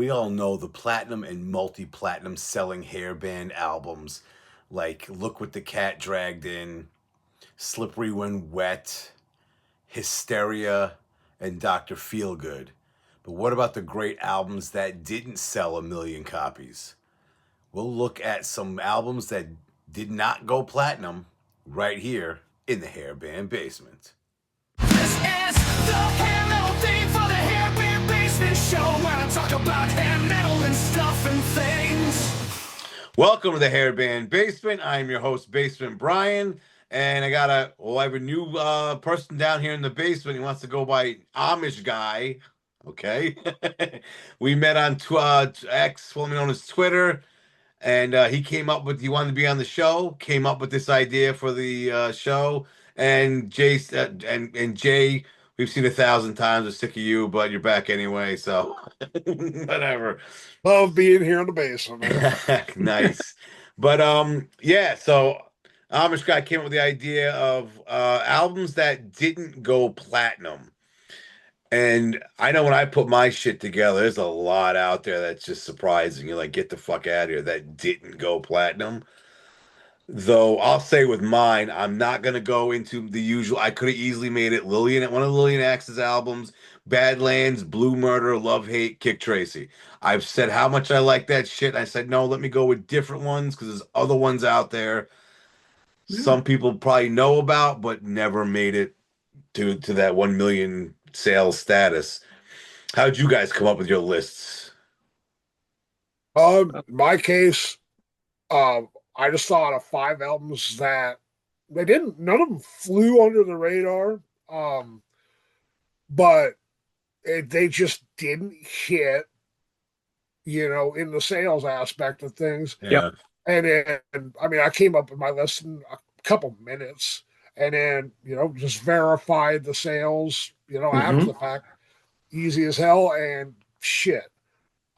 we all know the platinum and multi-platinum selling hair band albums like Look What the Cat Dragged In, Slippery When Wet, Hysteria, and Dr. Feelgood. But what about the great albums that didn't sell a million copies? We'll look at some albums that did not go platinum right here in the Hairband Basement. This is the hair metal theme for the Hairband Basement show, where I talk about hair metal and stuff and things. Welcome to the Hairband Basement. I'm your host, Basement Brian, and I have a new person down here in the basement. He wants to go by Amish Guy. Okay, we met on X, formerly known as Twitter, and he wanted to be on the show. Came up with this idea for the show, and Jay and Jay. We've seen 1,000 times. We're sick of you, but you're back anyway, so whatever. Love being here in the basement, man. Nice. But yeah, so Amish Guy came up with the idea of albums that didn't go platinum. And I know when I put my shit together, there's a lot out there that's just surprising. You're like, get the fuck out of here, that didn't go platinum. Though I'll say with mine, I'm not gonna go into the usual. I could have easily made it one of Lillian Axe's albums, Badlands, Blue Murder, Love Hate, Kick Tracy. I've said how much I like that shit. I said no, let me go with different ones because there's other ones out there. Some people probably know about, but never made it to that 1 million sales status. How'd you guys come up with your lists? My case, I just thought of 5 albums that none of them flew under the radar. But they just didn't hit, in the sales aspect of things. Yeah. And I mean, I came up with my list in a couple minutes and then, just verified the sales, after the fact, easy as hell. And shit,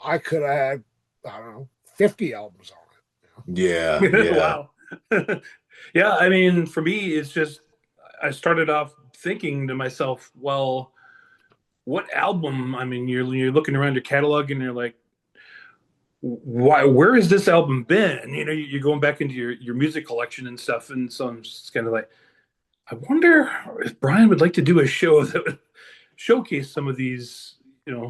I could have had, I don't know, 50 albums on it. Yeah. Wow. Yeah, I mean, for me, it's just I started off thinking to myself, well, what album? I mean, you're looking around your catalog and you're like, where has this album been? You're going back into your music collection and stuff, and so I'm just kind of like, I wonder if Brian would like to do a show that would showcase some of these,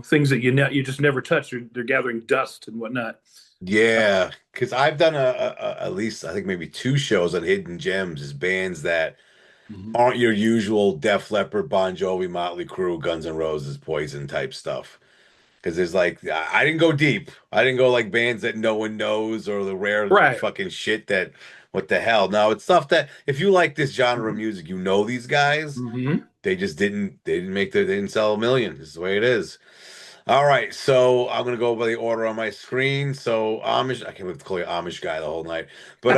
things that you just never touch. They're gathering dust and whatnot. Yeah, because I've done at least I think maybe 2 shows on hidden gems as bands that aren't your usual Def Leppard, Bon Jovi, Motley Crue, Guns N' Roses, Poison type stuff. Because there's I didn't go deep. I didn't go like bands that no one knows or the rare fucking shit that what the hell. No, it's stuff that if you like this genre of music, these guys. They just they didn't sell a million. This is the way it is. All right, so I'm gonna go by the order on my screen. So Amish, I can't wait to call you Amish Guy the whole night. But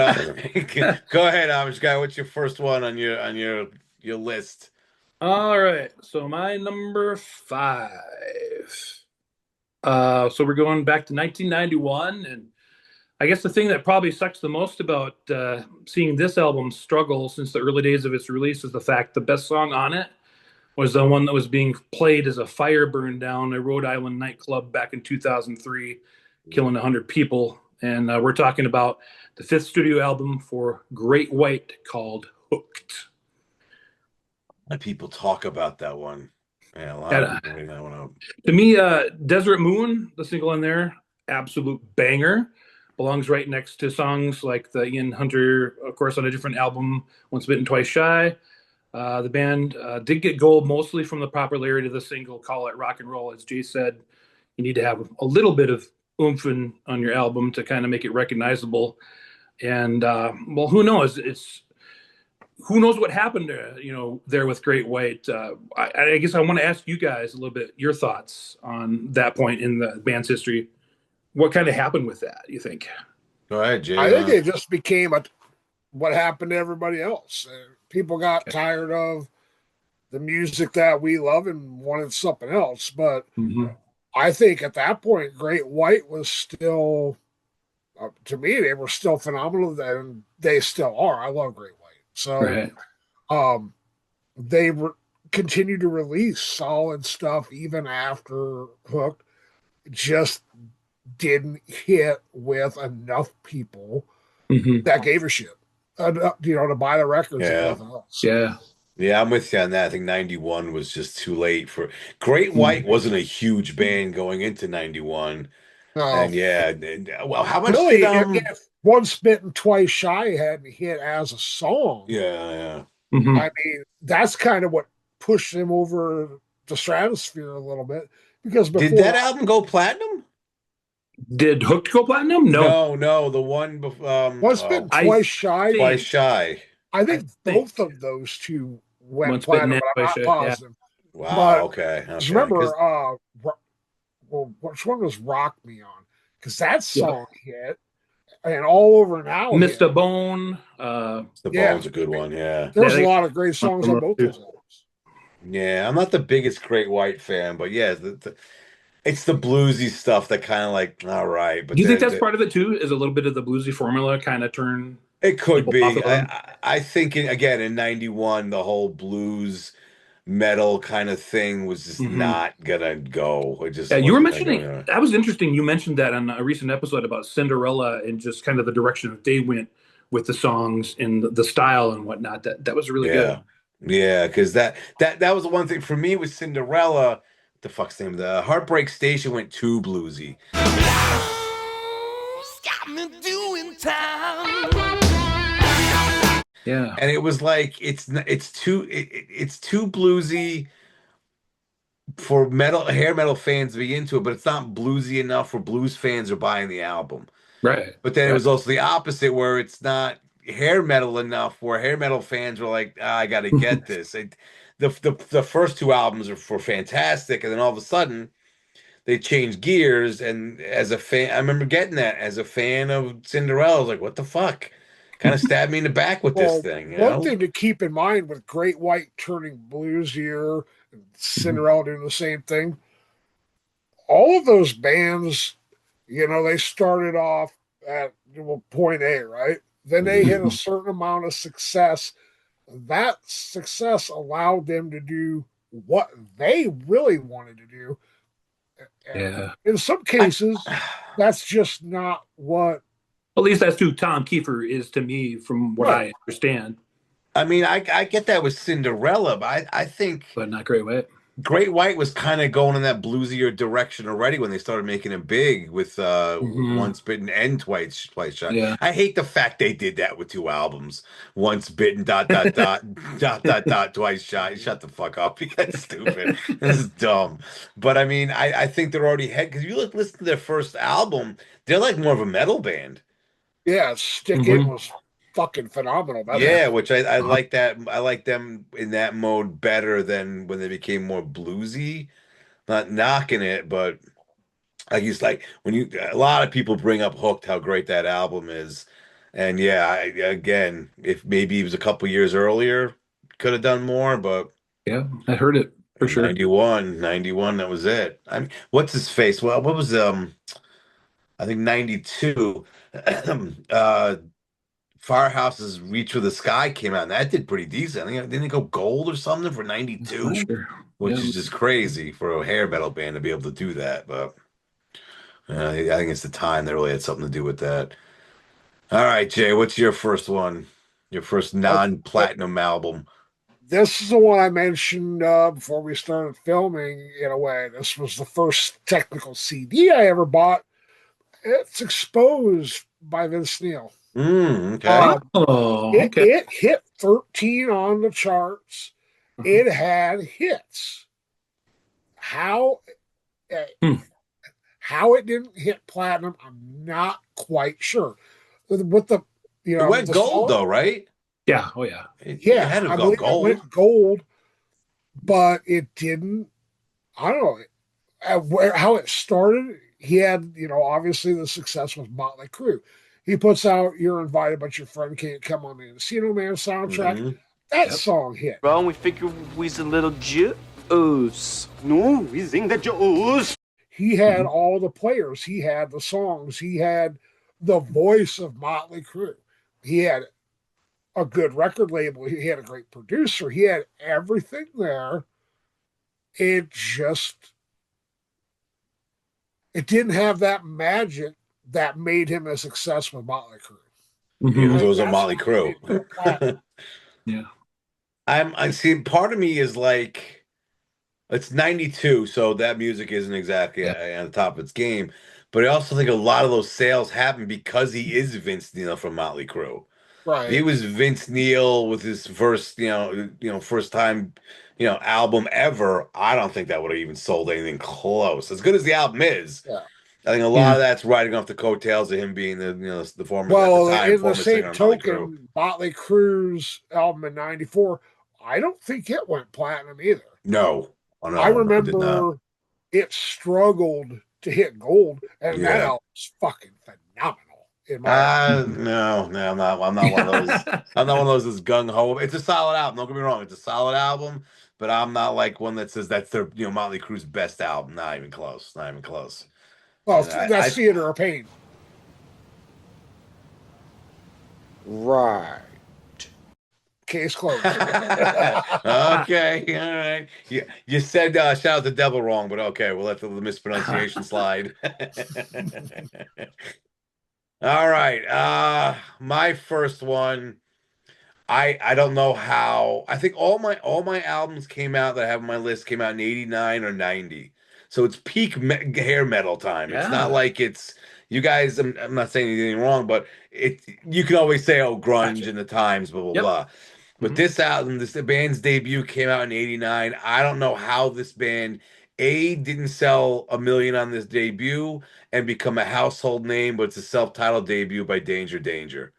go ahead, Amish Guy. What's your first one on your list? All right, so my number 5. So we're going back to 1991, and I guess the thing that probably sucks the most about seeing this album struggle since the early days of its release is the fact the best song on it was the one that was being played as a fire burned down a Rhode Island nightclub back in 2003, killing 100 people. And we're talking about the 5th studio album for Great White called Hooked. A lot of people talk about that one. Yeah, a lot of people bring that one up. To me, Desert Moon, the single in there, absolute banger. Belongs right next to songs like the Ian Hunter, of course, on a different album, Once Bitten, Twice Shy. The band did get gold mostly from the popularity of the single Call It Rock and Roll. As Jay said, you need to have a little bit of oomph on your album to kind of make it recognizable. And, well, who knows? Who knows what happened there with Great White. I guess I want to ask you guys a little bit your thoughts on that point in the band's history. What kind of happened with that, you think? Go ahead, Jay. I think it just became what happened to everybody else. People got tired of the music that we love and wanted something else. But I think at that point, Great White was still, to me, they were still phenomenal, and they still are. I love Great White. So they continued to release solid stuff even after Hooked. just didn't hit with enough people Mhm. that gave a shit. To buy the records and Yeah. nothing else. Yeah. Yeah, I'm with you on that. I think 91 was just too late for Great White wasn't a huge band going into 91. No, And yeah, well, how much really, did if Once Bitten, Twice Shy hadn't hit as a song, yeah. Mhm. I mean, that's kind of what pushed them over the stratosphere a little bit. Because Did before that album go platinum? Did Hooked go platinum? No. No, the one before Once Bitten, I Twice Shy, Twice think Shy. I I think think both of those two went Once Bitten platinum, and but I'm Twice not Shy. Yeah. positive. Wow, But okay. just Okay. 'Cause remember, well, which one was Rock Me On? Because that Yeah. song hit, and All Over Now Missed hit. a Bone. the Yeah, Bone's a good one, yeah. there's a they lot of great songs on both those albums. Yeah, I'm not the biggest Great White fan, but yeah, it's the bluesy stuff that kind of like, all right, but Do you think that's part of it too? Is a little bit of the bluesy formula kind of turn it could people off be. of them? I think again in '91 the whole blues metal kind of thing was just Mhm. not gonna go. It just Yeah, you were wasn't gonna go mentioning anywhere. that was interesting. You mentioned that on a recent episode about Cinderella and just kind of the direction that they went with the songs and the style and whatnot. That was really Yeah, good. yeah, because that was the one thing for me with Cinderella. The fuck's the name? The Heartbreak Station went too bluesy. Got me doing time. Yeah. And it was like it's too bluesy for hair metal fans to be into it, but it's not bluesy enough where blues fans are buying the album. Right. But then it Right. was also the opposite where it's not hair metal enough where hair metal fans were like, I got to get this. The first two albums were fantastic, and then all of a sudden they changed gears. And as a fan, I remember getting that as a fan of Cinderella. I was like, what the fuck? Kind of stabbed me in the back with this Well, thing, you one know? thing to keep in mind with Great White turning bluesier, and Mhm. Cinderella doing the same thing, all of those bands, they started off at point A, right? Then they hit a Mhm. certain amount of success. That success allowed them to do what they really wanted to do. And Yeah. in some I, cases, that's just not what. At least that's who Tom Kiefer is to me, from what Right. I understand, I mean, I get that with Cinderella, but I think but not Great White. Great White was kind of going in that bluesier direction already when they started making it big with Mhm. Once Bitten and Twice Shy. Yeah. I hate the fact they did that with two albums. Once Bitten, Twice Shy. Shut the fuck up. That's stupid. This is dumb. But I mean, I think they're already head because you listen to their first album, they're like more of a metal band. Yeah, Stick It Mhm. was fucking phenomenal. Yeah. Yeah, which I Uh-huh. like that. I like them in that mode better than when they became more bluesy. Not knocking it, but like he's like when you a lot of people bring up Hooked, how great that album is. And yeah, again, if maybe it was a couple years earlier, could have done more, but Yeah. I heard it for in sure. 91, that was it. I mean, what's his face? Well, what was I think 92 uh Firehouse's Reach for the Sky came out, and that did pretty decent. I think didn't it go gold or something for I'm not 92? sure. Which Yeah. is just crazy for a hair metal band to be able to do that. But I think it's the time that really had something to do with that. All right, Jay, what's your first one? Your first Uh, non-platinum album? this is the one I mentioned before we started filming. In a way, this was the first technical CD I ever bought. It's Exposed by Vince Neil. Okay. Oh, It, okay. it hit 13 on the charts. It had hits. How uh, Hmm. how it didn't hit platinum, I'm not quite sure. With the It went the gold song, though, right? Yeah. Oh, yeah. It had to I go believe it gold. went gold, but it didn't. I don't know how it started. He had, obviously the success was Motley Crue. He puts out "You're Invited, but Your Friend Can't Come" on the Encino Man soundtrack. Hmm. That Yep. song hit. Wrong, we figure we's a little juice. No, we sing the juice. He had Mhm. all the players. He had the songs. He had the voice of Motley Crue. He had a good record label. He had a great producer. He had everything there. It just it didn't have that magic that made him a success with Motley Crue. It was a That's Motley why it didn't go Crue. platinum. Yeah. I see. Part of me is like, it's 92, so that music isn't exactly on the top of its game. But I also think a lot of those sales happen because he is Vince Neil from Motley Crue. If he Right. was Vince Neil with his first, first time, album ever, I don't think that would have even sold anything close. As good as the album is, Yeah. I think a lot of that's riding off the coattails of him being the former, at the Well, time, in the former singer same of Motley Crue. token, Motley Crue's album in '94, I don't think it went platinum either. No, oh no, I no, it did not. remember it struggled to hit gold, and that Yeah. album's fucking phenomenal. In my opinion. No, I'm not. I'm not one of those. I'm not one of those that's gung ho. It's a solid album. Don't get me wrong. It's a solid album, but I'm not like one that says that's their, Motley Crue's best album. Not even close. Not even close. Well, And that's Theater of Pain. Right. Case closed. Okay, all right. You said shout out the devil wrong, but okay, we'll let the mispronunciation slide. All right. My first one. I don't know how. I think all my albums came out that I have on my list came out in 89 or 90. So it's peak hair metal time. It's not like it's you guys. I'm not saying anything wrong, but you can always say, oh, grunge and the times, blah blah blah. But this album, the band's debut came out in 89. I don't know how this band didn't sell a million on this debut and become a household name, but it's a self-titled debut by Danger Danger.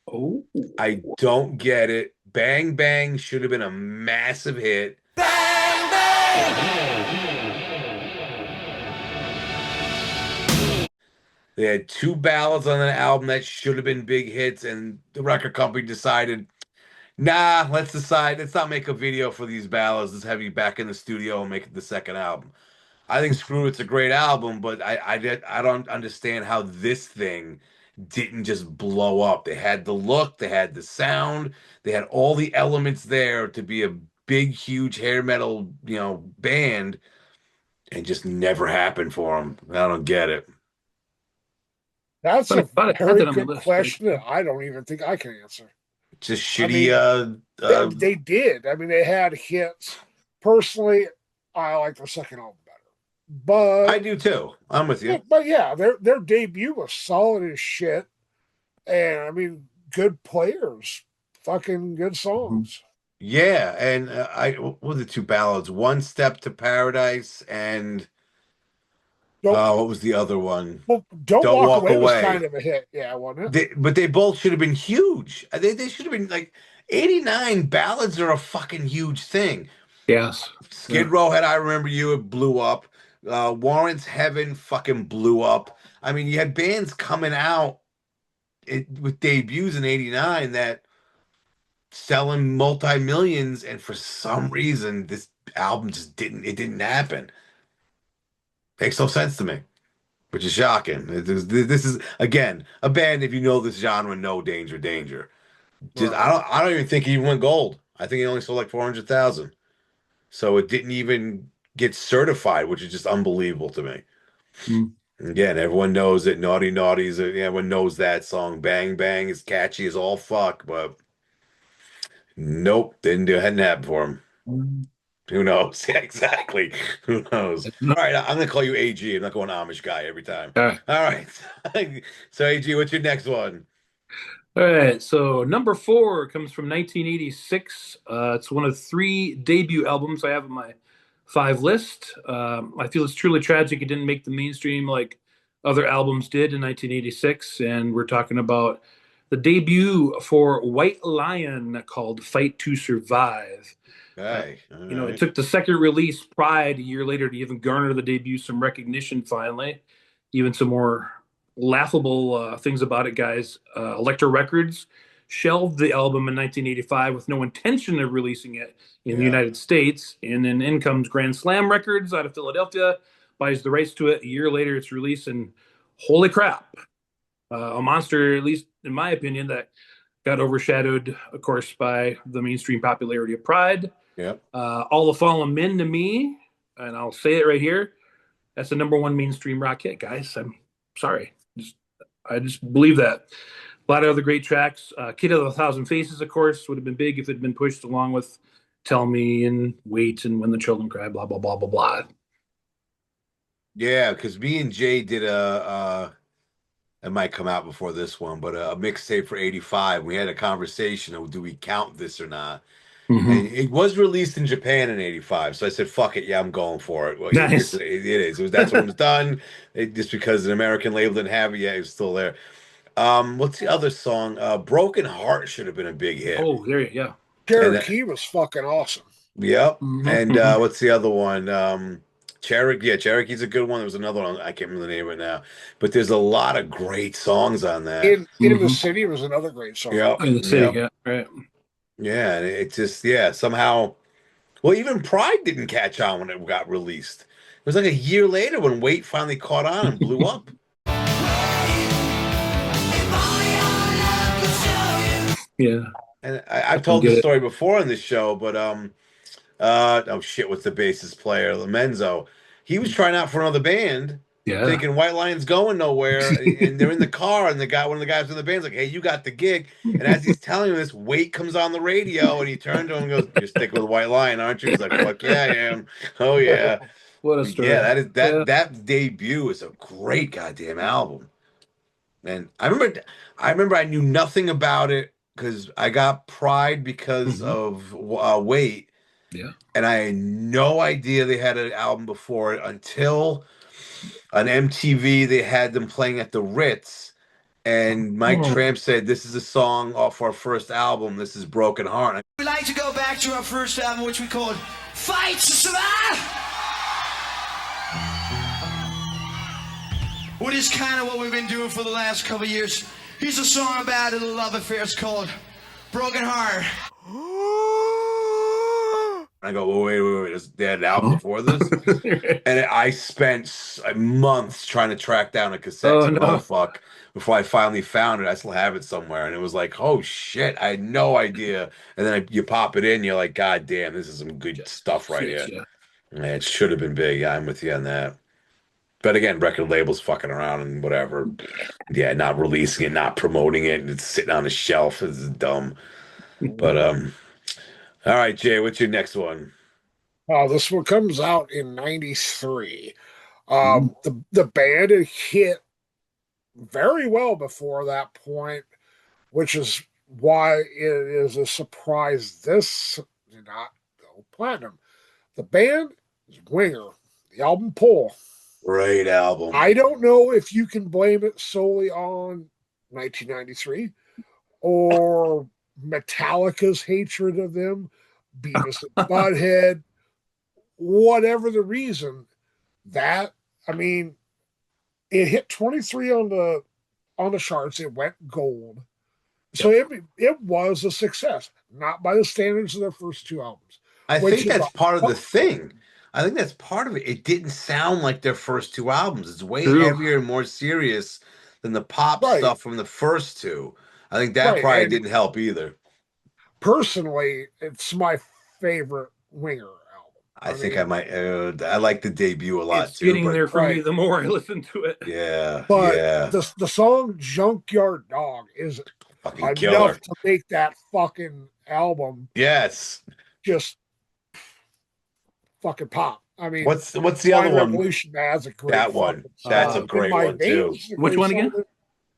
Oh, I don't get it. Bang Bang should have been a massive hit. Bang, bang! They had 2 ballads on that album that should have been big hits, and the record company decided, nah, let's not make a video for these ballads. Let's have you back in the studio and make it the second album. I think Screw It's a great album, but I don't understand how this thing didn't just blow up. They had the look, they had the sound, they had all the elements there to be a big, huge hair metal, band, and just never happened for them. I don't get it. That's a Funny, very on the good list, question that I don't even think I can answer. Just shitty. They did. I mean, they had hits. Personally, I like their second album better. But I do too. I'm with you. But yeah, their debut was solid as shit. And I mean, good players, fucking good songs. Yeah, and what were the 2 ballads? One Step to Paradise and what was the other one? Well, Don't Walk Away was kind of a hit. Yeah, wasn't it? But they both should have been huge. They should have been like 89 ballads are a fucking huge thing. yes. Skid Row had I Remember You, it blew up. Warrant's Heaven fucking blew up. I mean, you had bands coming out with debuts in 89 that selling multi-millions, and for some reason this album just didn't happen. Makes no sense to me, which is shocking. This is again a band, if you know this genre, know Danger Danger. Just Right. I don't even think he even went gold. I think he only sold like 400,000. So it didn't even get certified, which is just unbelievable to me. Again, everyone knows that Naughty Naughty's everyone knows that song. Bang Bang is catchy as all fuck, but nope, hadn't happened for him. Who knows? Yeah, exactly. Who knows? All right, I'm gonna call you AG. I'm not going Amish Guy every time. All right. So AG, what's your next one? All right, so number 4 comes from 1986. It's one of 3 debut albums I have on my 5 list. I feel it's truly tragic it didn't make the mainstream like other albums did in 1986, and we're talking about the debut for White Lion called Fight to Survive. Hey, It took the second release, Pride, a year later to even garner the debut some recognition finally. Even some more laughable things about it, guys. Elektra Records shelved the album in 1985 with no intention of releasing it in the United States. And then in comes Grand Slam Records out of Philadelphia, buys the rights to it. A year later, it's released, and holy crap. A monster, at least in my opinion, that got overshadowed, of course, by the mainstream popularity of Pride. Yep. All the Fallen Men to me, and I'll say it right here, That's the #1 mainstream rock hit, guys. I'm sorry. I just believe that. A lot of other great tracks. Kid of a Thousand Faces, of course, would have been big if it had been pushed along with Tell Me and Wait and When the Children Cry, blah, blah, blah, blah, blah. Yeah, because me and Jay did it might come out before this one, but a mixtape for 85. We had a conversation of do we count this or not? Mm-hmm. And it was released in Japan in 85. So I said, fuck it. Yeah, I'm going for it. Well, Nice. it is. That's when it was done. Just because an American label didn't have it yet, it was still there. What's the other song? Broken Heart should have been a big hit. Oh, there you go. Cherokee was fucking awesome. Yep. Mhm. And what's the other one? Cherokee. Yeah, Cherokee's a good one. There was another one. I can't remember the name right now. But there's a lot of great songs on that. In the City was another great song. Yep. In the City, yeah, right. Yeah, and it just, somehow, well, even Pride didn't catch on when it got released. It was like a year later when Wait finally caught on and blew up. Yeah. And I've told this story before on this show, but oh shit, what's the bassist player? Lomenzo. He was trying out for another band, thinking White Lion's going nowhere, and they're in the car, and one of the guys in the band's like, "Hey, you got the gig." And as he's telling him this, Wait comes on the radio, and he turned to him and goes, "You're sticking with White Lion, aren't you?" He's like, "Fuck yeah, I am." Oh yeah. What a story. Yeah, that debut is a great goddamn album. And I remember I knew nothing about it because I got Pride because of Wait. Yeah. And I had no idea they had an album before it until on MTV they had them playing at the Ritz. And Mike Tramp said, "This is a song off our first album. This is Broken Heart." We like to go back to our first album, which we called Fight to Survive. What is kind of what we've been doing for the last couple of years. Here's a song about a love affair. It's called Broken Heart. I go, wait. They had an album before this? And I spent months trying to track down a cassette. Fuck. Before I finally found it, I still have it somewhere. And it was like, oh shit, I had no idea. And then you pop it in, you're like, God damn, this is some good stuff right here. Yeah, it should have been big. Yeah, I'm with you on that. But again, record labels fucking around and whatever. Yeah, not releasing it, not promoting it. It's sitting on a shelf. It's dumb. But all right, Jay, what's your next one? This one comes out in '93. The band had hit very well before that point, which is why it is a surprise this did not go platinum. The band is Winger. The album Pull. Great album. I don't know if you can blame it solely on 1993 or Metallica's hatred of them, Beavis and Butthead, whatever the reason. It hit 23 on the charts. It went gold, so it was a success. Not by the standards of their first two albums. I think that's part of the thing. I think that's part of it. It didn't sound like their first two albums. It's way heavier and more serious than the pop stuff from the first two. I think that probably didn't help either. Personally, it's my favorite Winger album. I think I might. I like the debut a lot it's too. Getting there for me the more I listen to it. Yeah, but the song "Junkyard Dog" is fucking enough killer to make that fucking album. Yes, just fucking pop. I mean, what's the other one? Revolution, that's a great that one. That's a great one too. Which one again?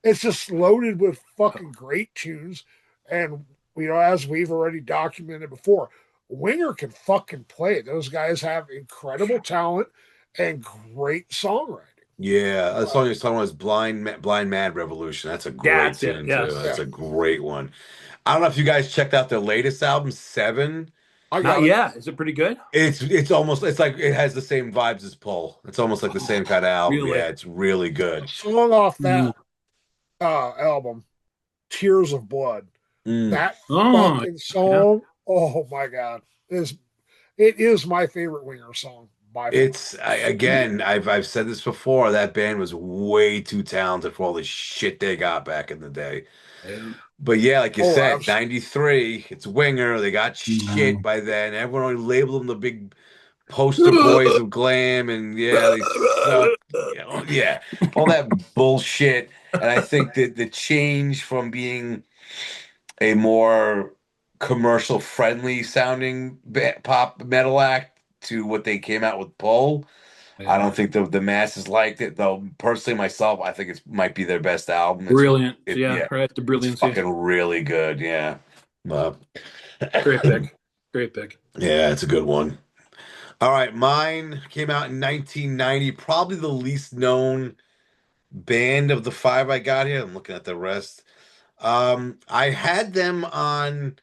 It's just loaded with fucking great tunes, and as we've already documented before, Winger can fucking play. Those guys have incredible talent and great songwriting. Yeah, the song you're talking about is "Blind Mad Revolution." That's a great tune too. That's a great one. I don't know if you guys checked out their latest album, 7. Is it pretty good? It's almost like it has the same vibes as Pull. It's almost like the same kind of album. Really? Yeah, it's really good. The song off that album, "Tears of Blood." That fucking song. Oh my god, it is my favorite Winger song. I've said this before. That band was way too talented for all the shit they got back in the day. But yeah, like you said, 93, it's Winger. They got shit by then. Everyone already labeled them the big poster boys of glam, and yeah, they suck. Yeah, all that bullshit. And I think that the change from being a more commercial friendly sounding pop metal act to what they came out with Pull. I don't think the masses liked it, though. Personally, myself, I think it might be their best album. Brilliant. Yeah, Right. The it's brilliancy. fucking really good. Yeah, uh, Great pick. Great pick. yeah, it's a good one. All right, mine came out in 1990. Probably the least known band of the five I got here. I'm looking at the rest. I had them on.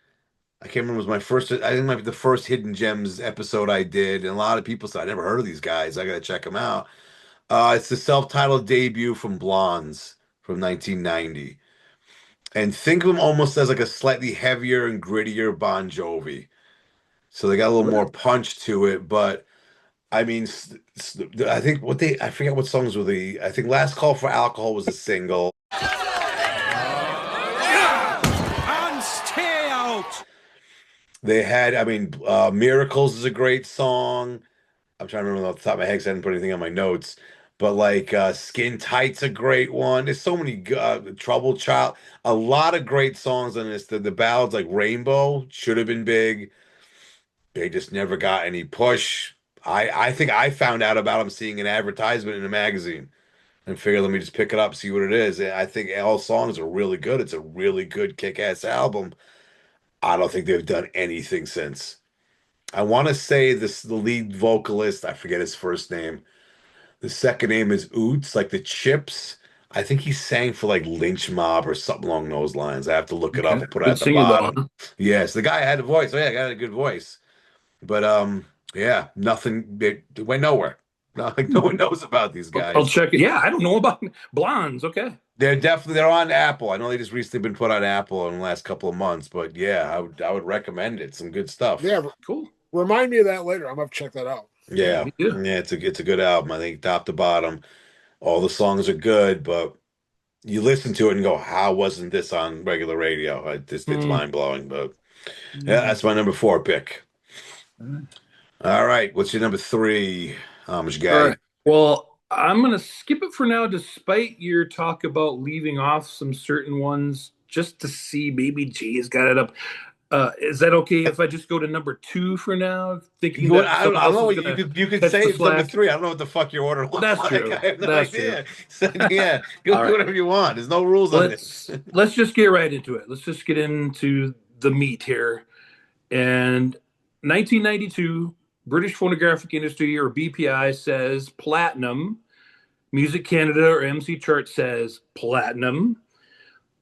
I can't remember. It was my first. I think it might be the first Hidden Gems episode I did, and a lot of people said I never heard of these guys. I gotta check them out. It's the self-titled debut from Blondes from 1990, and think of them almost as like a slightly heavier and grittier Bon Jovi. So they got a little more punch to it, but I mean, I think I forget what songs were I think Last Call for Alcohol was a single. And stay out! They had, I mean, Miracles is a great song. I'm trying to remember off the top of my head because I didn't put anything on my notes. But like Skin Tight's a great one. There's so many Trouble Child, a lot of great songs on this. The ballads like Rainbow should have been big. They just never got any push. I think I found out about them seeing an advertisement in a magazine and figured let me just pick it up, see what it is. And I think all songs are really good. It's a really good kick-ass album. I don't think they've done anything since. I want to say the lead vocalist, I forget his first name. The second name is Oots, like the Chips. I think he sang for like Lynch Mob or something along those lines. I have to look it up and put it Good at the singer, though, bottom. huh? Yes, the guy had a voice. Oh yeah, guy had a good voice. But yeah, nothing. It went nowhere. No, like no one knows about these I'll guys. check it. Yeah, I don't know about Blondes. Okay. They're on Apple. I know they just recently been put on Apple in the last couple of months, but yeah, I would recommend it. Some good stuff. Yeah, Cool. remind me of that later. I'm gonna have to check that out. Yeah, Me too. yeah, it's a good album. I think top to bottom, all the songs are good, but you listen to it and go, "How wasn't this on regular radio?" It's mind blowing. But yeah, that's my number 4 pick. All right, what's your number 3, Amish Guy? All right. Well, I'm going to skip it for now, despite your talk about leaving off some certain ones, just to see maybe Jay's got it up. Is that okay if I just go to number 2 for now? Thinking that I don't know. else is You could catch say the it's number slack? 3. I don't know what the fuck your order looks That's like. true. I have no That's idea. So, yeah, do All right. whatever you want. There's no rules on this. Let's just get right into it. Let's just get into the meat here. And 1992, British Phonographic Industry, or BPI, says platinum. Music Canada, or MC Chart, says platinum.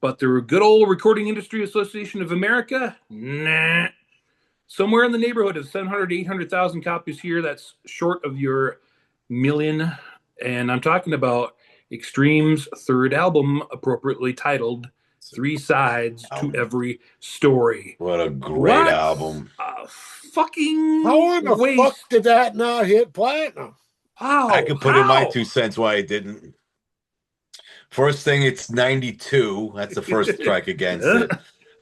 But the good old Recording Industry Association of America, nah. Somewhere in the neighborhood of 700, 800,000 copies here. That's short of your million. And I'm talking about Extreme's third album, appropriately titled 3 Sides to Every Story. What a great album. A fucking How in the waste. fuck did that not hit platinum? How? I could put in my 2 cents why it didn't. First thing, it's 92. That's the first strike against it.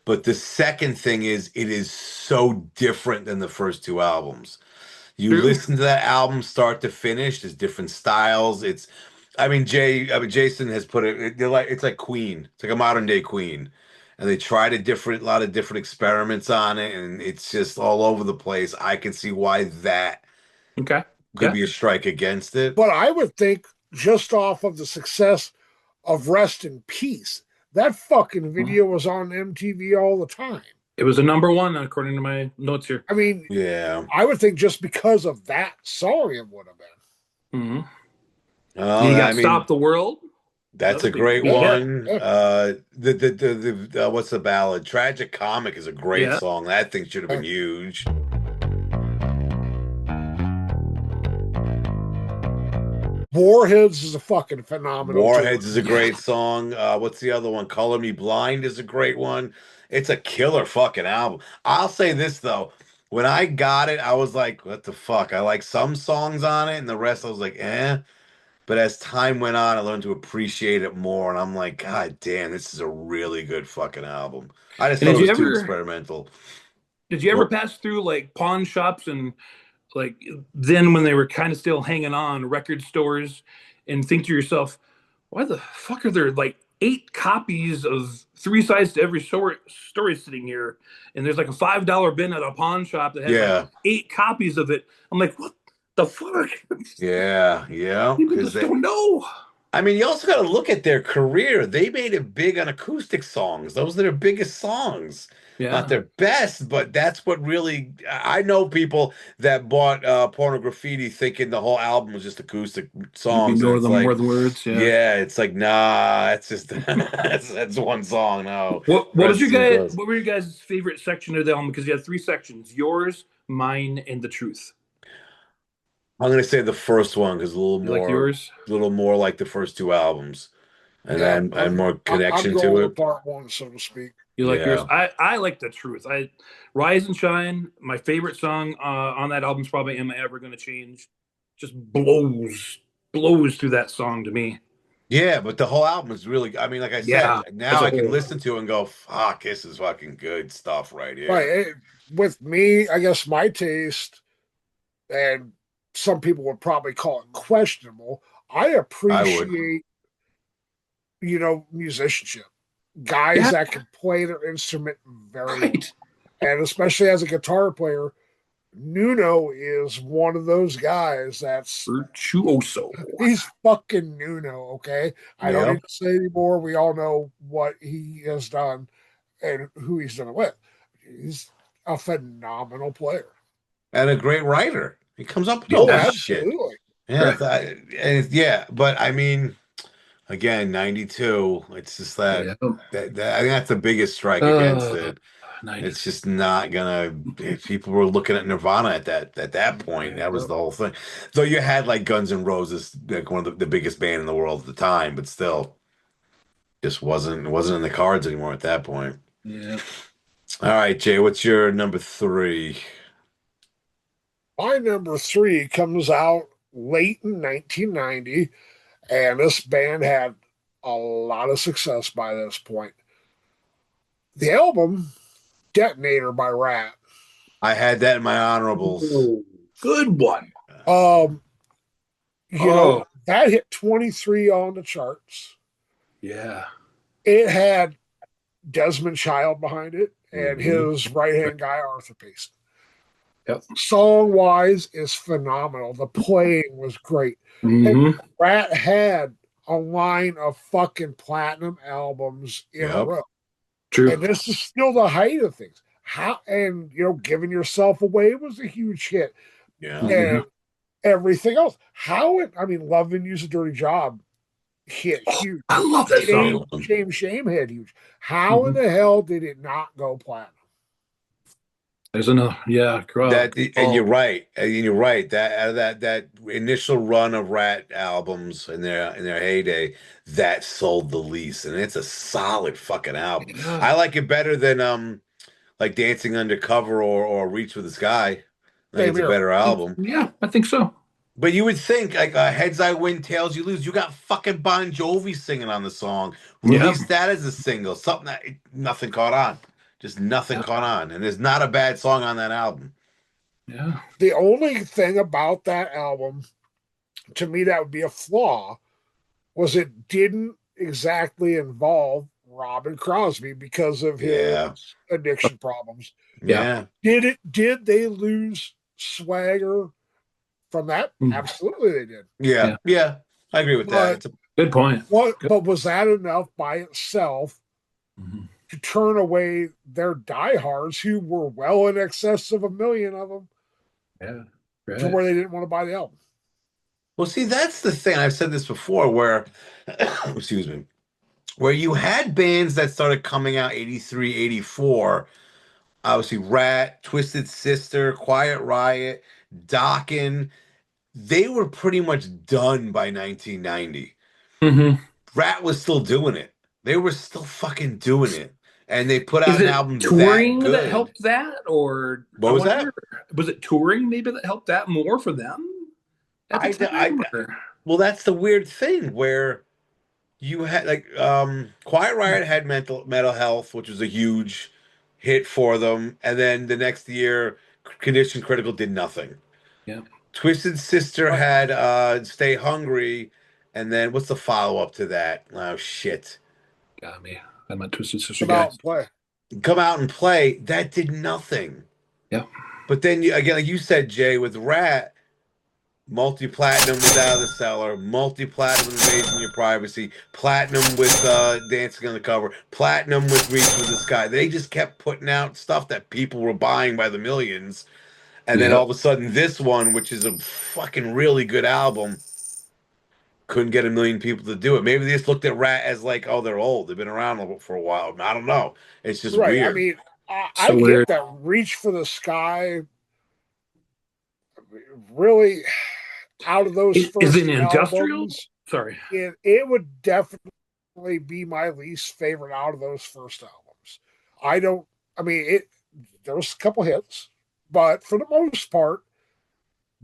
But the second thing is, it is so different than the first 2 albums. You True. listen to that album start to finish. There's different styles. Jason has put it. It's like Queen. It's like a modern day Queen, and they tried a lot of different experiments on it, and it's just all over the place. I can see why that could be a strike against it. But I would think just off of the success of Rest in Peace, that fucking video was on MTV all the time. It was a number 1, according to my notes here. I mean, yeah, I would think just because of that song, it would have been. Mm-hmm. You got Stop the World. That's a great one. What's the ballad? Tragic Comic is a great song. That thing should have been huge. Warheads is a fucking phenomenal. Warheads is a great song. What's the other one? Color Me Blind is a great one. It's a killer fucking album. I'll say this though. When I got it, I was like, what the fuck? I like some songs on it, and the rest I was like, eh. But as time went on, I learned to appreciate it more, and I'm like, God damn, this is a really good fucking album. I just thought it was too experimental. Did you ever pass through like pawn shops and like then when they were kind of still hanging on record stores, and think to yourself, why the fuck are there like 8 copies of Three Sides to Every Story sitting here, and there's like a $5 bin at a pawn shop that has like Yeah. 8 copies of it. I'm like, what the fuck? Yeah. People Because just don't know. I mean, you also got to look at their career. They made it big on acoustic songs. Those are their biggest songs. Yeah. Not their best, but that's what really. I know people that bought Porno Graffiti thinking the whole album was just acoustic songs. You know And it's them like, more than words. Yeah. yeah, it's like, nah, that's just that's one song. No. What Rest was is your guys? gross. What were your guys' favorite section of the album? Because you had 3 sections: yours, mine, and the truth. I'm gonna say the first one because You like yours? a little more like the first two albums, and Yeah, and more I'm connection going to with it. part one, so to speak. You like yours? Yeah. I like the truth. I Rise and Shine. My favorite song on that album is probably "Am I Ever Gonna Change." Just blows through that song to me. Yeah, but the whole album is really. I mean, like I Yeah, said, now as a I can whole. listen to it and go, "Fuck, this is fucking good stuff right here." Right. With me, I guess my taste, and some people would probably call it questionable. I appreciate, musicianship. Guys Yeah. that can play their instrument very Right. well. And especially as a guitar player, Nuno is one of those guys that's Virtuoso. he's fucking Nuno, okay? I don't Yeah. need to say anymore. We all know what he has done and who he's done it with. He's a phenomenal player. And a great writer. He comes up with Oh, all this shit. absolutely. Yeah, yeah, but I mean, again, 92. It's just that, Yeah. that I think that's the biggest strike against it. Nice. It's just not gonna. If people were looking at Nirvana at that point, that was the whole thing. Though you had like Guns N' Roses, like one of the biggest band in the world at the time, but still, just wasn't in the cards anymore at that point. Yeah. All right, Jay, what's your number 3? My number 3 comes out late in 1990, and this band had a lot of success by this point. The album, Detonator by Ratt. I had that in my honorables. Oh, good one. That hit 23 on the charts. Yeah. It had Desmond Child behind it and Mhm. his right-hand guy, Arthur Payson. Yep. Song-wise is phenomenal. The playing was great. Mm-hmm. Ratt had a line of fucking platinum albums in a row. True. And this is still the height of things. Giving yourself away was a huge hit. Yeah. And everything else. Loving You's a Dirty Job hit huge. I love that song. Shame hit huge. How in the hell did it not go platinum? There's another, yeah. And you're right. And you're right. That initial run of Ratt albums in their heyday, that sold the least, and it's a solid fucking album. Yeah. I like it better than like Dancing Undercover or Reach for the Sky. I think it's a better album. Yeah, I think so. But you would think like Heads I Win, Tails You Lose. You got fucking Bon Jovi singing on the song. Release that as a single. Something that nothing caught on. Just nothing caught on. And there's not a bad song on that album. Yeah. The only thing about that album, to me, that would be a flaw, was it didn't exactly involve Robin Crosby because of his addiction problems. Yeah. Did they lose swagger from that? Absolutely they did. Yeah. I agree with that. It's a good point. But was that enough by itself to turn away their diehards who were well in excess of 1 million of them to where they didn't want to buy the album? Well, see, that's the thing. I've said this before where, excuse me, where you had bands that started coming out 83, 84, obviously Ratt, Twisted Sister, Quiet Riot, Dokken, they were pretty much done by 1990. Ratt was still doing it. They were still fucking doing it. And they put out an album touring that helped that? Or what was that? Was it touring maybe that helped that more for them? Well, that's the weird thing where you had like Quiet Riot had mental health, which was a huge hit for them, and then the next year Condition Critical did nothing. Yeah. Twisted Sister had Stay Hungry, and then what's the follow-up to that? Oh shit. Got me. I'm a Twisted Sister Come guy. out and play. Come Out and Play. That did nothing. Yeah. But then again, like you said, Jay, with Ratt, multi-platinum with Out of the Cellar, multi-platinum with Invasion Your Privacy, platinum with Dancing on the Cover, platinum with Reach for the Sky. They just kept putting out stuff that people were buying by the millions. And then all of a sudden this one, which is a fucking really good album, couldn't get a million people to do it. Maybe they just looked at Ratt as like, oh, they're old. They've been around for a while. I don't know. It's just Right. I weird. mean, I So get weird. that Reach for the Sky really out of those Is first it industrial? albums, Sorry. it would definitely be my least favorite out of those first albums. I mean, there was a couple hits, but for the most part,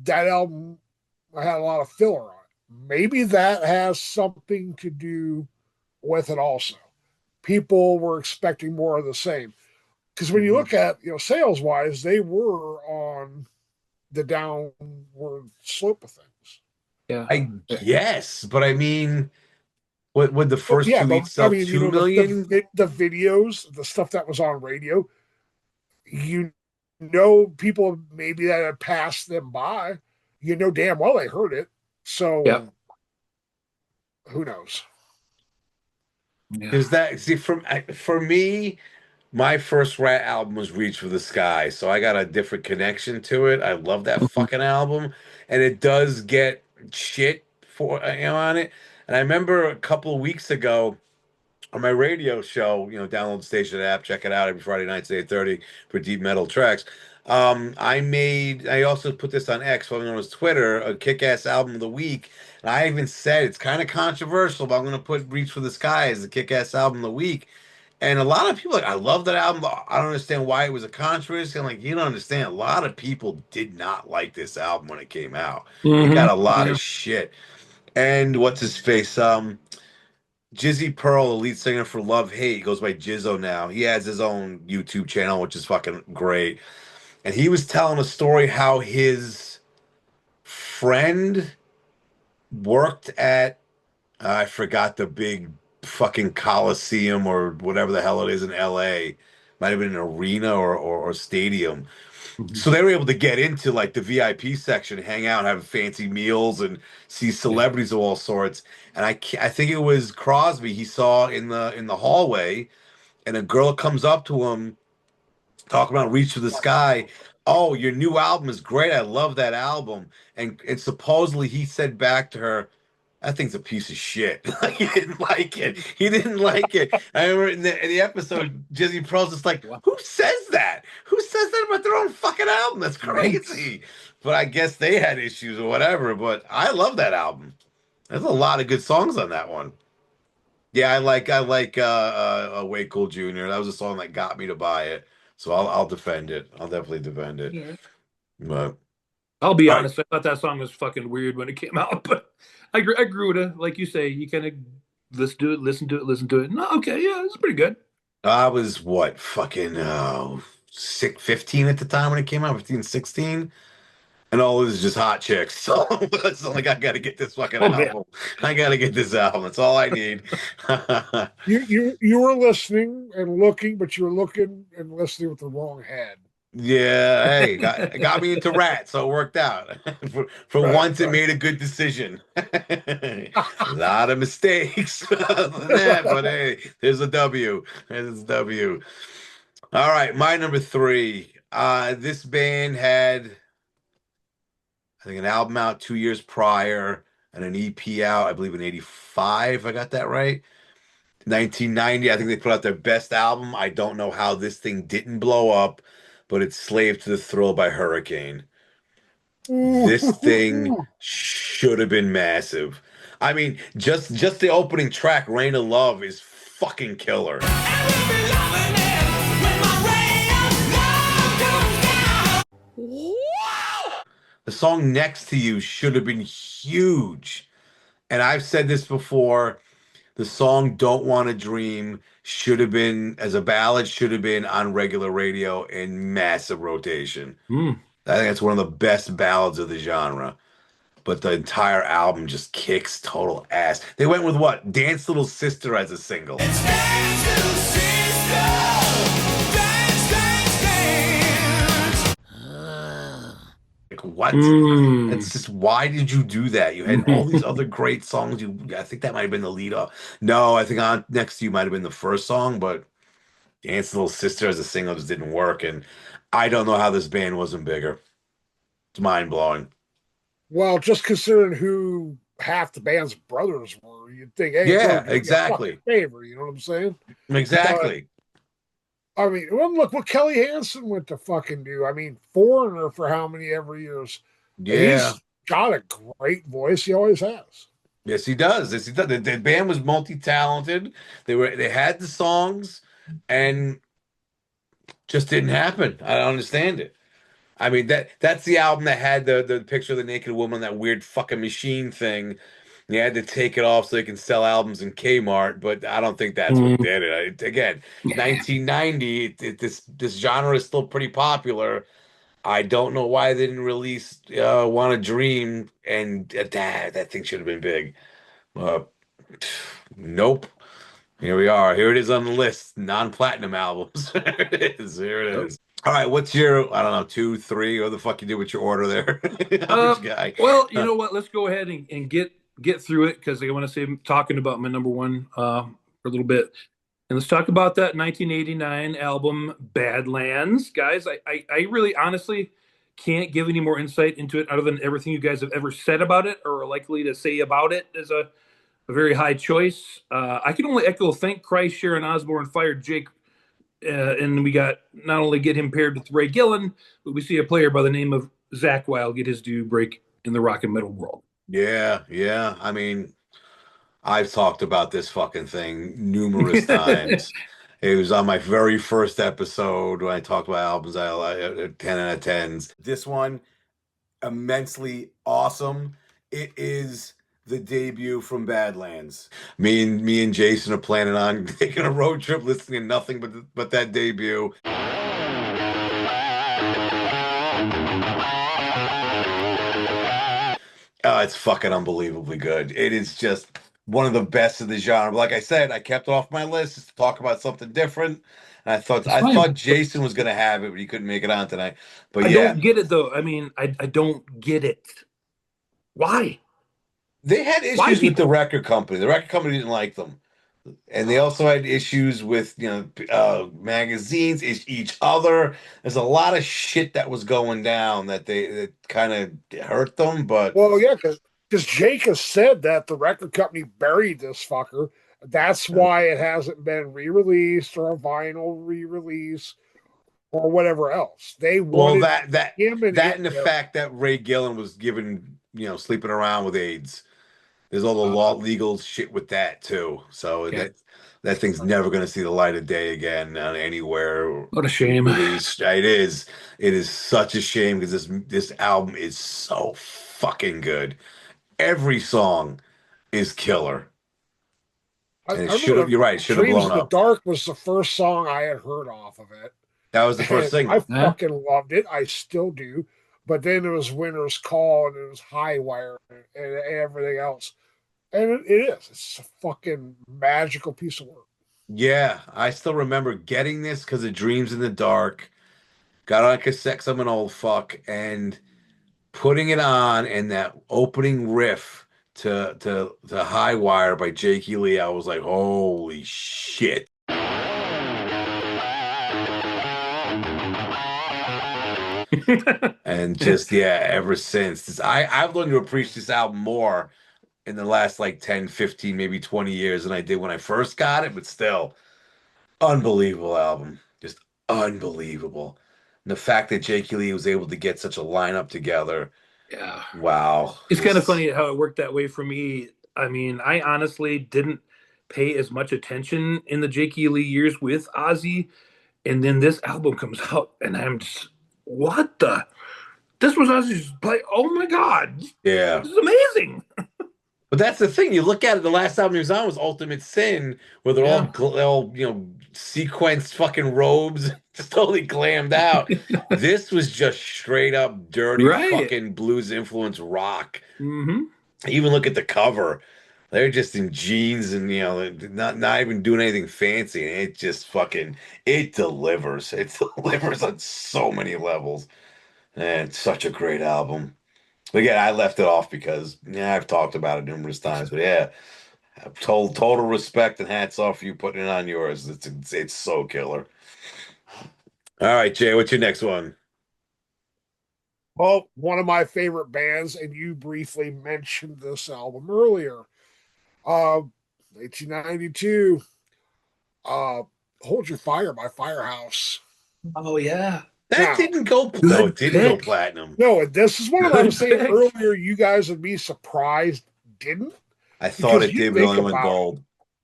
that album had a lot of filler on it. Maybe that has something to do with it also. People were expecting more of the same. Because when you look at, sales wise, they were on the downward slope of things. Yeah. I guess, but I mean, what would the first Yeah, two but each sell? I mean, 2 million? the videos, the stuff that was on radio, people maybe that had passed them by, damn well they heard it. So who knows? Yeah. Is that for me? My first Ratt album was Reach for the Sky, so I got a different connection to it. I love that fucking album, and it does get shit for on it. And I remember a couple of weeks ago on my radio show, download the station app, check it out every Friday nights at 8:30 for deep metal tracks. I also put this on X, formerly known as Twitter, a kick-ass album of the week. And I even said it's kind of controversial, but I'm going to put Reach for the Sky as the kick-ass album of the week. And a lot of people I love that album. But I don't understand why it was a controversy. I'm like, you don't understand. A lot of people did not like this album when it came out. It got a lot of shit. And what's his face? Jizzy Pearl, the lead singer for Love Hate, goes by Jizzo now. He has his own YouTube channel, which is fucking great. And he was telling a story how his friend worked at, I forgot the big fucking Coliseum or whatever the hell it is in LA. Might have been an arena or stadium. So they were able to get into like the VIP section, hang out, have fancy meals, and see celebrities of all sorts. And I think it was Crosby he saw in the hallway, and a girl comes up to him, talking about Reach for the Sky. Oh, your new album is great. I love that album. And supposedly he said back to her, that thing's a piece of shit. He didn't like it. He didn't like it. I remember in the episode, Jizzy Pearl's just like, who says that? Who says that about their own fucking album? That's crazy. But I guess they had issues or whatever. But I love that album. There's a lot of good songs on that one. Yeah, I like Way Cool Jr. That was a song that got me to buy it. So I'll defend it. I'll definitely defend it. Yeah. But I'll be All honest. I thought that song was fucking weird when it came out, but I grew to, like you say, you kind of listen to it. No, okay, yeah, it's pretty good. I was what fucking 15 at the time when it came out, 15, 16. And all this is just hot chicks. So it's like I gotta get this fucking album. Man. I gotta get this album. That's all I need. You were listening and looking, but you were looking and listening with the wrong head. Yeah, hey, got me into Ratt, so it worked out. For once, it made a good decision. A lot of mistakes, other than that, but hey, there's a W. There's a W. All right, my number 3. This band had, I think, an album out 2 years prior and an EP out, I believe, in '85. I got that right. 1990, I think they put out their best album. I don't know how this thing didn't blow up, but it's Slave to the Thrill by Hurricane. This thing should have been massive. I mean, just the opening track, Rain of Love, is fucking killer. The song Next to You should have been huge. And I've said this before, the song Don't Want to Dream should have been, as a ballad, should have been on regular radio in massive rotation. I think it's one of the best ballads of the genre. But the entire album just kicks total ass. They went with what? Dance Little Sister as a single. Dance, little sister, dance, dance, dance. Like, what? Mm. It's just, why did you do that? You had all these other great songs. I think that might have been the lead off. No, I think On Next to You might have been the first song, but Dance Little Sister as a single just didn't work. And I don't know how this band wasn't bigger. It's mind blowing. Well, just considering who half the band's brothers were, you'd think, hey, bro, Yeah, do me a exactly. fucking favor. You know what I'm saying? Exactly. I mean, well, look what Kelly Hansen went to fucking do. I mean, Foreigner for how many ever years? And Yeah. he's got a great voice. He always has. Yes, he does. Yes, he does. The band was multi-talented. They had the songs and just didn't happen. I don't understand it. I mean, that's the album that had the picture of the naked woman, that weird fucking machine thing. You had to take it off so they can sell albums in Kmart, but I don't think that's what did it. Again, 1990, this genre is still pretty popular. I don't know why they didn't release "Want to Dream," and that thing should have been big. Uh, nope. Here we are. Here it is on the list. Non-platinum albums. There it is. Here it is. All right, what's your, I don't know, 2, 3, what the fuck you did with your order there? Amish Guy. Well, you know what? Let's go ahead and get through it, because I want to say I'm talking about my number one for a little bit. And let's talk about that 1989 album, Badlands. Guys, I really honestly can't give any more insight into it other than everything you guys have ever said about it or are likely to say about it is a very high choice. I can only echo, thank Christ Sharon Osbourne fired Jake. And we got not only get him paired with Ray Gillen, but we see a player by the name of Zach Wilde get his due break in the rock and metal world. Yeah, yeah. I mean, I've talked about this fucking thing numerous times. It was on my very first episode when I talked about albums. I 10 out of 10s. This one, immensely awesome. It is the debut from Badlands. Me and Jason are planning on taking a road trip, listening to nothing but that debut. Oh, it's fucking unbelievably good. It is just one of the best of the genre. Like I said, I kept it off my list just to talk about something different. And I thought Jason was gonna have it, but he couldn't make it on tonight. But I yeah, don't get it though. I mean, I don't get it. Why? they had issues with the record company. The record company didn't like them, and they also had issues with magazines, each other. There's a lot of shit that was going down that kind of hurt them. But Well, yeah, because Jake has said that the record company buried this fucker. That's why it hasn't been re-released or a vinyl re-release or whatever else. They wanted him and the fact that Ray Gillen was given, sleeping around with AIDS. There's all the legal shit with that too. So that thing's never going to see the light of day again anywhere. What a shame. It is. It is such a shame because this album is so fucking good. Every song is killer. And you're right. It should have blown up. Dreams in the up. Dark was the first song I had heard off of it. That was the first single. I fucking loved it. I still do. But then it was Winter's Call and it was High Wire and everything else. And it is. It's a fucking magical piece of work. Yeah, I still remember getting this because of Dreams in the Dark. Got on cassette 'cause I'm an old fuck, and putting it on, and that opening riff to High Wire by Jake Lee, I was like, holy shit. And just ever since I've learned to appreciate this album more in the last 10, 15, maybe 20 years than I did when I first got it, but still unbelievable album. Just unbelievable. And the fact that Jake Lee was able to get such a lineup together. Yeah. Wow. It's kind of funny how it worked that way for me. I mean, I honestly didn't pay as much attention in the Jake Lee years with Ozzy. And then this album comes out and I'm just, what the? This was Ozzy's play. Oh my God. Yeah. This is amazing. But that's the thing. You look at it. The last album he was on was Ultimate Sin, where they're Yeah. all sequenced fucking robes, just totally glammed out. This was just straight up dirty Right. fucking blues influence rock. Mm-hmm. Even look at the cover. They're just in jeans and not even doing anything fancy. And it just fucking it delivers. It delivers on so many levels. And it's such a great album. But again, I left it off because I've talked about it numerous times. But yeah, total respect and hats off for you putting it on yours. It's so killer. All right, Jay, what's your next one? Well, one of my favorite bands, and you briefly mentioned this album earlier. 1992, uh, Hold Your Fire by Firehouse. Oh yeah. That Now, didn't go. No, it didn't go pick. platinum. No, this is what I Good was saying pick. earlier. You guys would be surprised didn't. I thought Because it you did, but it think only went about it. gold.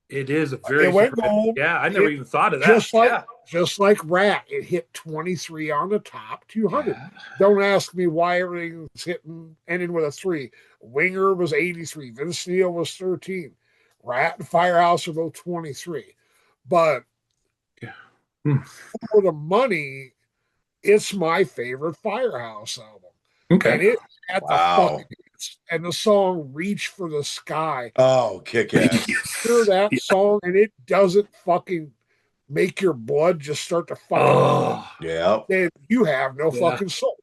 It is a very It went surprising- gold. Yeah, I never It- even thought of that. Just like yeah. just like Ratt, it hit 23 on the top 200. Yeah. Don't ask me why everything's ending with a 3. Winger was 83. Vince Neil was 13. Ratt and Firehouse are both 23. But Yeah. Hmm. for the money, it's my favorite Firehouse album. Okay. And it had Wow. the fucking hits. And the song Reach for the Sky. Oh, kick ass. Hear that song and it doesn't fucking make your blood just start to fucking Oh. Yeah. then you have no Yeah. fucking soul.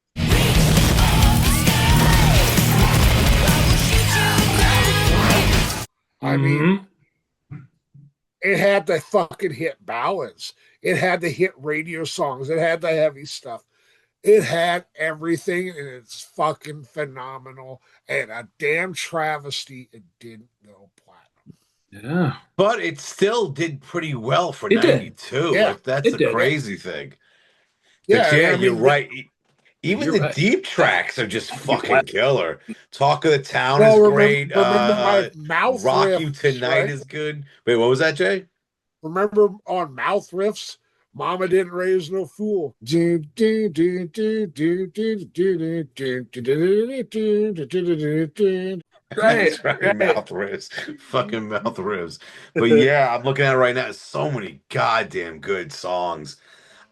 I mean, it had the fucking hit ballads. It had the hit radio songs. It had the heavy stuff. It had everything, and it's fucking phenomenal. And a damn travesty it didn't go platinum. Yeah. But it still did pretty well for It did. 92. Yeah, Like, that's it the did. crazy thing. Yeah, But yeah, I you're mean, right. Even You're the right. deep tracks are just fucking killer. Talk of the Town Well, is great. remember my mouth Rock riffs, You Tonight right? is good. Wait, what was that, Jay? Remember on mouth riffs, Mama didn't raise no fool. Right. That's right, right. mouth ribs. Fucking mouth ribs. But yeah, I'm looking at it right now. So many goddamn good songs.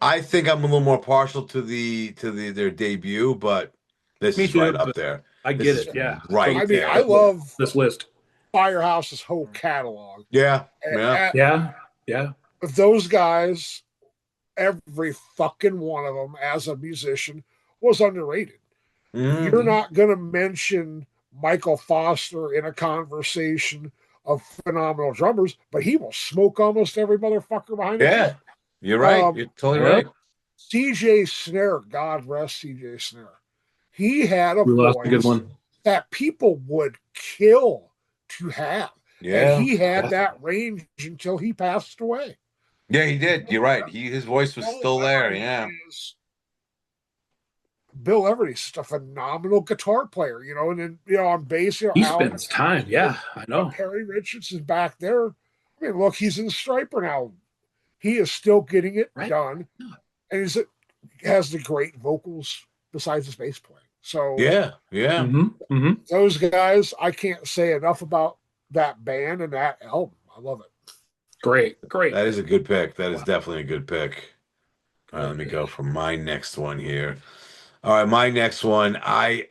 I think I'm a little more partial to their debut, but this Me is right too, up but there. I This get is it. Yeah. right I mean, there. I love This list. Firehouse's whole catalog. Yeah, And yeah. Yeah. Yeah. those guys, every fucking one of them as a musician was underrated. Mhm. You're not going to mention Michael Foster in a conversation of phenomenal drummers, but he will smoke almost every motherfucker behind the Yeah, keyboard. you're right. You're totally yeah. right. CJ Snare, God rest CJ Snare. He had a We lost a good voice one. that people would kill to have. Yeah, And he had that range until he passed away. yeah, he did. You're right. His voice was still there. Yeah, Bill Everett's just a phenomenal guitar player, and then on bass, He spends time. Yeah, I know. Perry Richardson's back there. I mean, look, he's in Striper now. He is still getting it Right. done, and has the great vocals besides his bass playing. So yeah, yeah. Mm-hmm. Mm-hmm. those guys, I can't say enough about that band and that album. I love it. Great. Great. That is a good pick. That is definitely a good pick. All right, let me go for my next one here. All right, my next one. I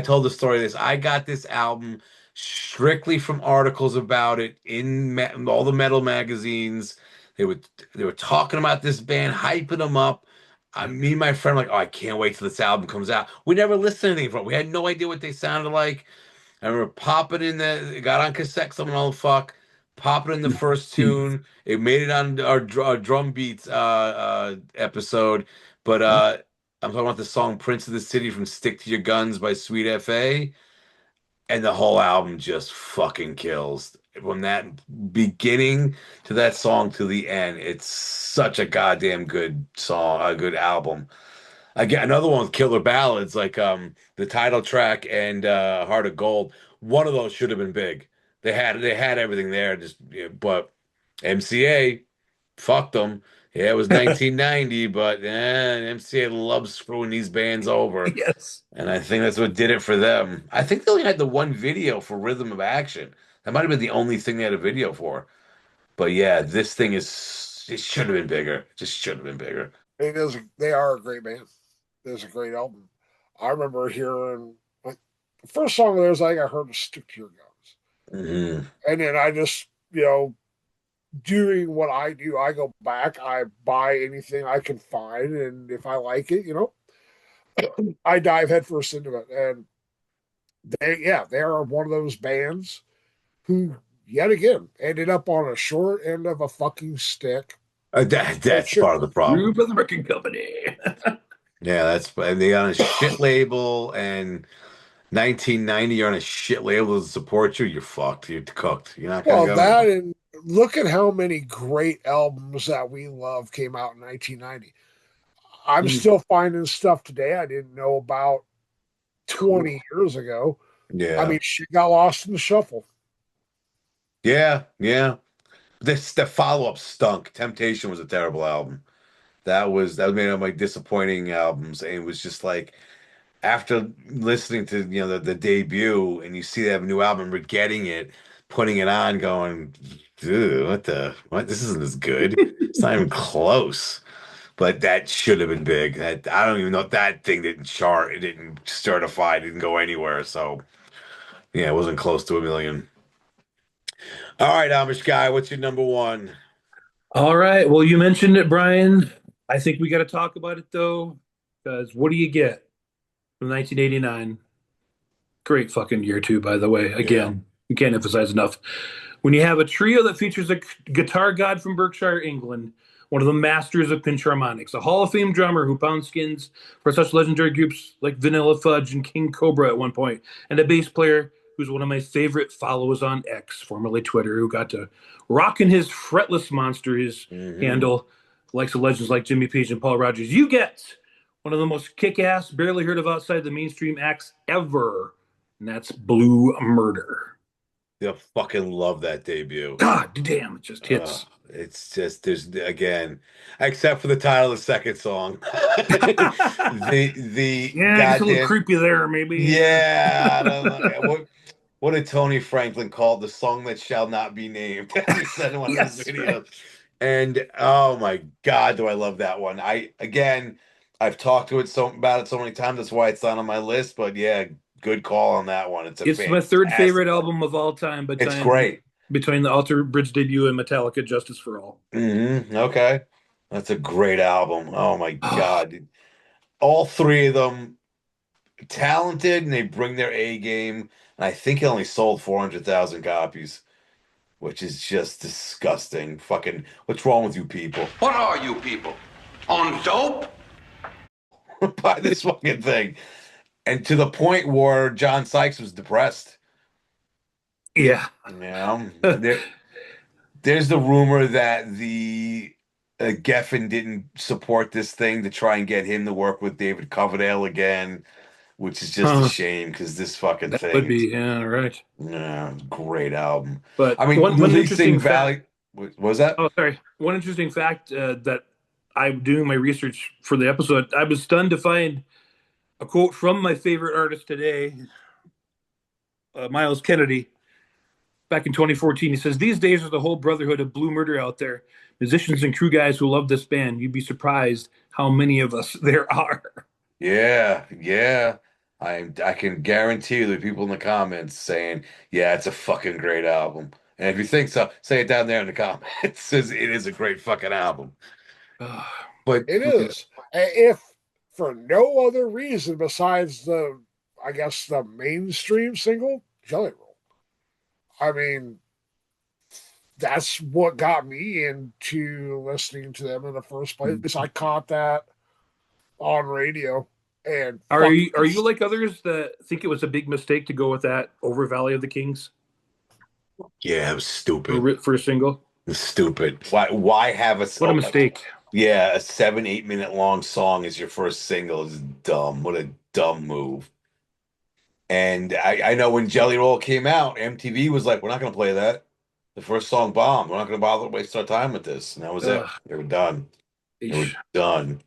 told the story of this. I got this album strictly from articles about it in all the metal magazines. They were talking about this band, hyping them up. Me and my friend were like, oh, I can't wait till this album comes out. We never listened to anything from it. We had no idea what they sounded like. I remember popping in got on cassette, someone all the fuck, popping in the first tune. It made it on our drum beats episode. But I'm talking about the song Prince of the City from Stick to Your Guns by Sweet FA. And the whole album just fucking kills. From that beginning to that song to the end, it's such a goddamn good song, a good album. Again, another one with killer ballads like the title track and Heart of Gold. One of those should have been big. They had everything there, but MCA fucked them. Yeah, it was 1990, but MCA loves screwing these bands over. Yes. And I think that's what did it for them. I think they only had the one video for Rhythm of Action. That might have been the only thing they had a video for. But yeah, this thing it should have been bigger. Just should have been bigger. It is. They are a great band. It's a great album. I remember hearing like the first song of theirs. I think I heard was "Stick to Your Guns," Hmm. and then I just doing what I do. I go back. I buy anything I can find, and if I like it, I dive headfirst into it. And they are one of those bands who, yet again, ended up on a short end of a fucking stick. That's part of the problem. Group of the record company. Yeah, and they on a shit label, and 1990 you're on a shit label to support you. You're fucked. You're cooked. You're not gonna Well, go. that and look at how many great albums that we love came out in 1990. I'm still finding stuff today I didn't know about 20 years ago. Yeah. I mean, shit got lost in the shuffle. Yeah, yeah. The follow-up stunk. Temptation was a terrible album. That was made one of my disappointing albums, and it was just like after listening to the debut, and you see they have a new album, we're getting it, putting it on, going, dude, what? This isn't as good. It's not even close. But that should have been big. I don't even know if that thing didn't chart. It didn't certify. It didn't go anywhere. So yeah, it wasn't close to a million. All right, Amish guy, what's your number one? All right. Well, you mentioned it, Brian. I think we got to talk about it though, because what do you get from 1989? Great fucking year too, by the way. Again, you can't emphasize enough. When you have a trio that features a guitar god from Berkshire, England, one of the masters of pinch harmonics, a Hall of Fame drummer who pound skins for such legendary groups like Vanilla Fudge and King Cobra at one point, and a bass player who's one of my favorite follows on X, formerly Twitter, who got to rock in his fretless monster, his handle, likes of legends like Jimmy Page and Paul Rogers. You get one of the most kick-ass, barely heard of outside the mainstream acts ever, and that's Blue Murder. I fucking love that debut. God damn, it just hits. It's just there's again, except for the title of the second song. the Yeah, it's a little creepy there, maybe. Yeah, I don't know. What did Tony Franklin call the song that shall not be named? He said in one of his videos. Right. And oh my God, do I love that one. I've talked about it so many times, that's why it's not on my list. But yeah, good call on that one. It's my third favorite album of all time, but it's great. Between the Alter Bridge debut and Metallica Justice for All. Okay. That's a great album. Oh my God. All three of them talented, and they bring their A game. And I think it only sold 400,000 copies, which is just disgusting. Fucking, what's wrong with you people? What are you people? On dope? Buy this fucking thing. And to the point where John Sykes was depressed. Yeah. There's the rumor that the Geffen didn't support this thing to try and get him to work with David Coverdale again, which is just a shame because this fucking thing would be right. Yeah, great album. But I mean, one interesting fact. What was that? Oh, sorry. One interesting fact that I'm doing my research for the episode. I was stunned to find a quote from my favorite artist today, Miles Kennedy. Back in 2014, he says, "These days there's the whole brotherhood of Blue Murder out there. Musicians and crew guys who love this band. You'd be surprised how many of us there are." Yeah. I can guarantee you there are people in the comments saying, yeah, it's a fucking great album. And if you think so, say it down there in the comments. It says it is a great fucking album. But it is. If for no other reason besides the mainstream single, Jelly Roll. I mean, that's what got me into listening to them in the first place. I caught that on radio. And are you like others that think it was a big mistake to go with that over Valley of the Kings? Yeah, it was stupid. For a single? It was stupid. Why have a What a mistake. Yeah, a 7-8 minute long song as your first single is dumb. What a dumb move. And I know when Jelly Roll came out, MTV was like, we're not going to play that. The first song bombed. We're not going to bother to waste our time with this. And that was it. Ugh. They were done. They were Eesh. done.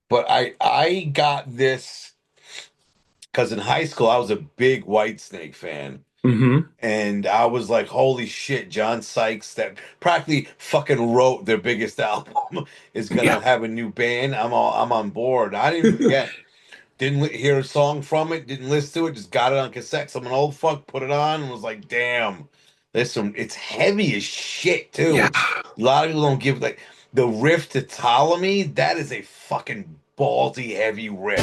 But I got this because in high school I was a big Whitesnake fan. Mm-hmm. And I was like, holy shit, John Sykes that practically fucking wrote their biggest album is gonna Yeah. have a new band. I'm on board. I didn't forget. Didn't hear a song from it, didn't listen to it, just got it on cassette. Some an old fuck put it on and was like, damn, it's heavy as shit too. Yeah. Which a lot of people don't give like the riff to Ptolemy, that is a fucking ballsy heavy riff.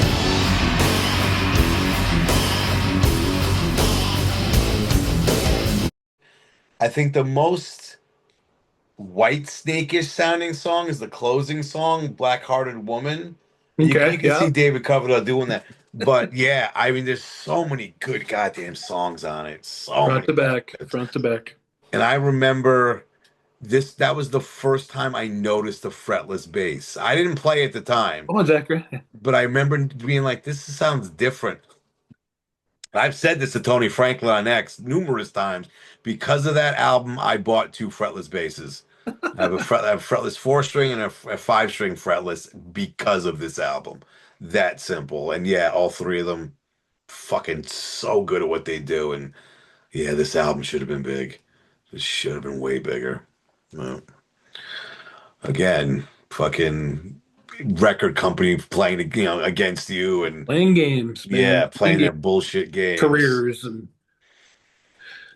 I think the most White Snake-ish sounding song is the closing song, Black Hearted Woman. Okay. You can see David Coverdale doing that. But yeah, I mean, there's so many good goddamn songs on it. So Front to many. back. Front to back. And I remember that was the first time I noticed the fretless bass. I didn't play at the time, Oh, Zachary. but I remember being like, this sounds different. I've said this to Tony Franklin on X numerous times. Because of that album, I bought 2 fretless basses. I have a fretless 4-string and a 5-string fretless because of this album. That simple. And yeah, all 3 of them fucking so good at what they do. And yeah, this album should have been big. This should have been way bigger. Well, again, fucking record company playing against you and Playing games, man. yeah, playing their bullshit games. Careers and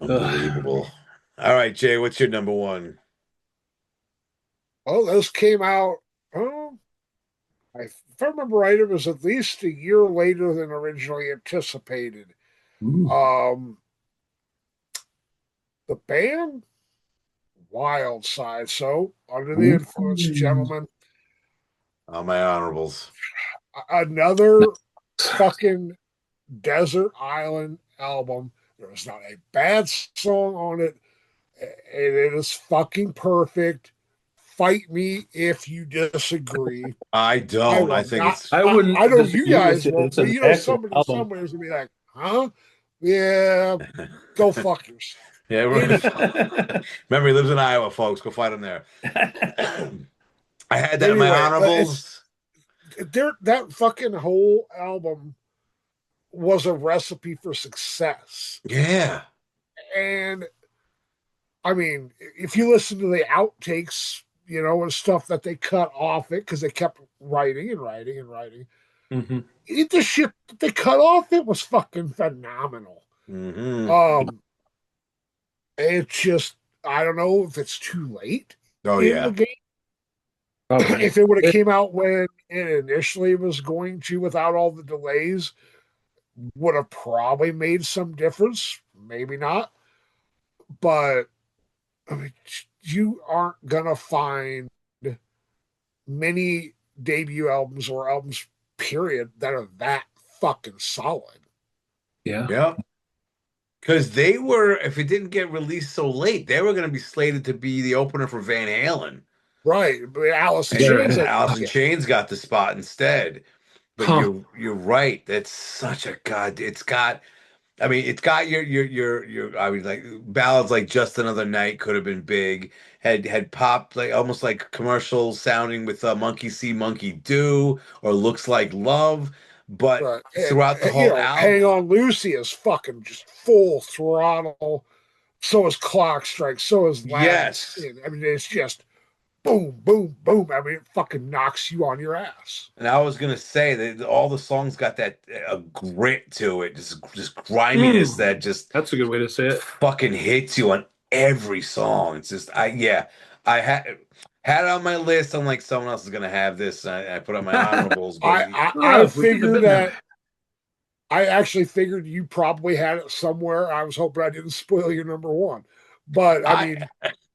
unbelievable. All right, Jay, what's your number 1? Oh, those came out. Oh, if I remember right, it was at least a year later than originally anticipated. Ooh. The band Wildside. So, under the influence, gentlemen. On my honorables. Another fucking desert island album. There is not a bad song on it. It is fucking perfect. Fight me if you disagree. I don't. I think it's. I wouldn't. I know you disagree guys with it. won't, It's but an you know excellent album. somebody's gonna be like, huh? Yeah, go fuck yourself. Yeah, remember he lives in Iowa, folks. Go find him there. I had that in my honorables. That fucking whole album was a recipe for success. Yeah. And I mean, if you listen to the outtakes, and stuff that they cut off it because they kept writing and writing and writing. Mm-hmm. The shit that they cut off it was fucking phenomenal. Mm-hmm. It's just, I don't know if it's too late. Oh yeah. The game. If it would have came out when it initially was going to, without all the delays, would have probably made some difference. Maybe not. But I mean, you aren't gonna find many debut albums or albums, period, that are that fucking solid. Yeah. Yeah. Because they were, if it didn't get released so late, they were going to be slated to be the opener for Van Halen. Right. But Alice in Chains got the spot instead. But you're right. That's such a it's got your I mean, like ballads like Just Another Night could have been big. Had popped like almost like commercial sounding with Monkey See Monkey Do or Looks Like Love. But throughout the whole album, Hang On Lucy is fucking just full throttle. So is Clock Strike. So is Last. Yes. I mean, it's just boom, boom, boom. I mean, it fucking knocks you on your ass. And I was gonna say that all the songs got that grit to it, just griminess that that's a good way to say it. Fucking hits you on every song. It's just I had it on my list. I'm like, someone else is gonna have this. I put on my honorables. I figured that. I actually figured you probably had it somewhere. I was hoping I didn't spoil your number 1, but I mean,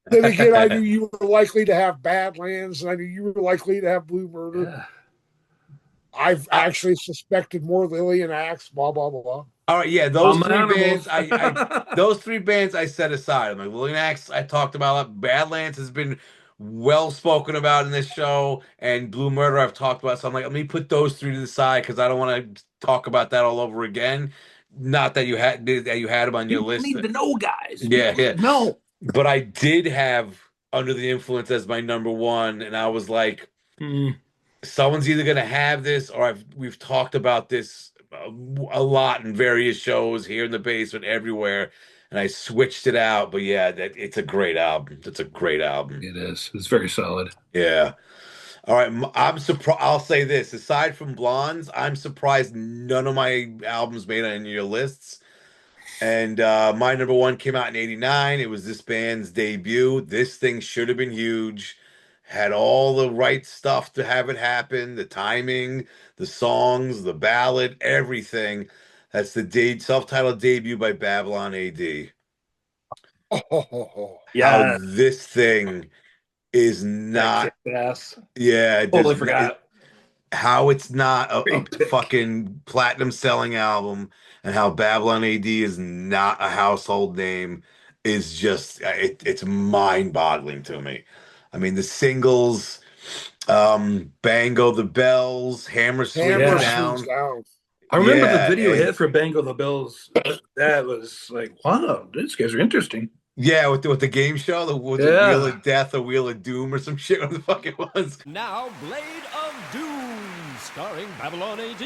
then again, I knew you were likely to have Badlands, and I knew you were likely to have Blue Murder. Yeah. I've actually suspected more Lillian Axe. Blah blah blah. All right, yeah, those 3 bands. Those 3 bands I set aside. I'm like Lillian Axe. I talked about Badlands has been well spoken about in this show, and Blue Murder I've talked about. So I'm like, let me put those 3 to the side because I don't want to talk about that all over again. Not that you had them on your list. You need to know, guys. Yeah. No. But I did have Under the Influence as my number one, and I was like, Mm. someone's either gonna have this, or we've talked about this a lot in various shows here in the basement, everywhere, and I switched it out. But yeah, it's a great album. It's a great album. It is. It's very solid. Yeah. All right, I'm surprised. I'll say this: aside from Blondes, I'm surprised none of my albums made on your lists. And my number one came out in '89. It was this band's debut. This thing should have been huge. Had all the right stuff to have it happen, the timing, the songs, the ballad, everything. That's the self-titled debut by Babylon AD. Oh, How Yeah. this thing is not, Ass. yeah, Totally forgot. how it's not a Great pick. fucking platinum selling album, and how Babylon AD is not a household name is just it's mind-boggling to me. I mean, the singles, Bango the Bells, Hammer Swings Hammer Down. swings down. I remember the Yeah, video and- hit for Bango the Bells. That was like, wow, these guys are interesting. Yeah, with the game show, the was it Yeah. Wheel of Death or Wheel of Doom or some shit, what the fuck it was. Now, Blade of Doom, starring Babylon AD.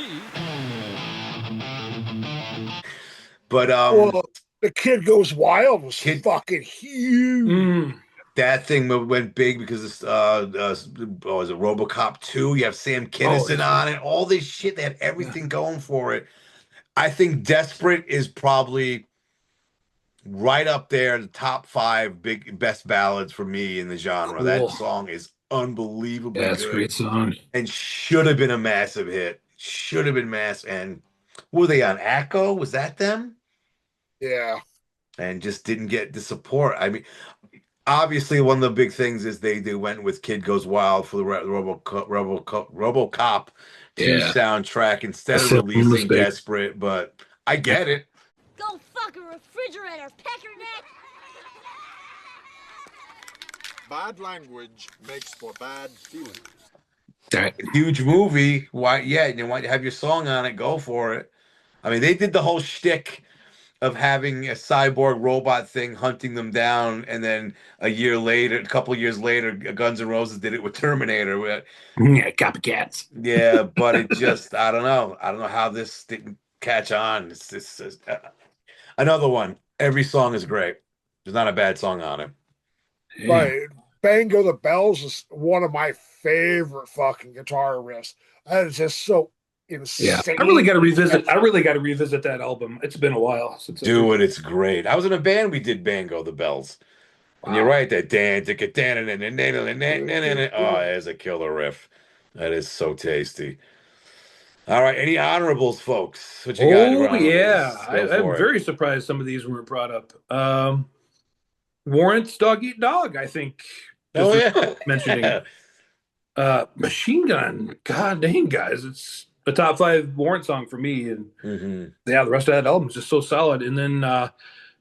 But Well, The Kid Goes Wild was Kid- fucking huge. Mm. that thing went big because it's was it RoboCop 2? You have Sam Kinison yeah. on it, all this shit. They had everything going for it. I think Desperate is probably right up there, the top 5 best ballads for me in the genre. Cool. That song is unbelievably Yeah, it's a good great song. and should have been a massive hit. Should have been mass. And were they on Echo? Was that them? Yeah. And just didn't get the support. I mean, obviously, one of the big things is they went with "Kid Goes Wild" for the RoboCop 2 Yeah. soundtrack instead That's of a releasing mistake. "Desperate." But I get it. Go fuck a refrigerator, peckerneck! Bad language makes for bad feelings. That- Huge movie. Why? Yeah, you want to have your song on it? Go for it. I mean, they did the whole shtick of having a cyborg robot thing hunting them down, and then a couple of years later, Guns N' Roses did it with Terminator. Yeah, copycats. Yeah, but it just, I don't know. I don't know how this didn't catch on. It's another one. Every song is great. There's not a bad song on it. Right. Bango the Bells is one of my favorite fucking guitar riffs. That is just so insane. Yeah, I really got to revisit. I really got to revisit that album. It's been a while since. Do it. It's great. I was in a band. We did Bango the Bells. And you're right. That dan. Oh, it is a killer riff. That is so tasty. All right. Any honorables, folks? What you got? Oh honorables? yeah, Go I'm for it. very surprised some of these weren't brought up. Warrant's "Dog Eat Dog," I think. Oh just yeah. mentioning. Machine Gun. God dang, guys, it's a top 5 Warrant song for me, and yeah, the rest of that album is just so solid. And then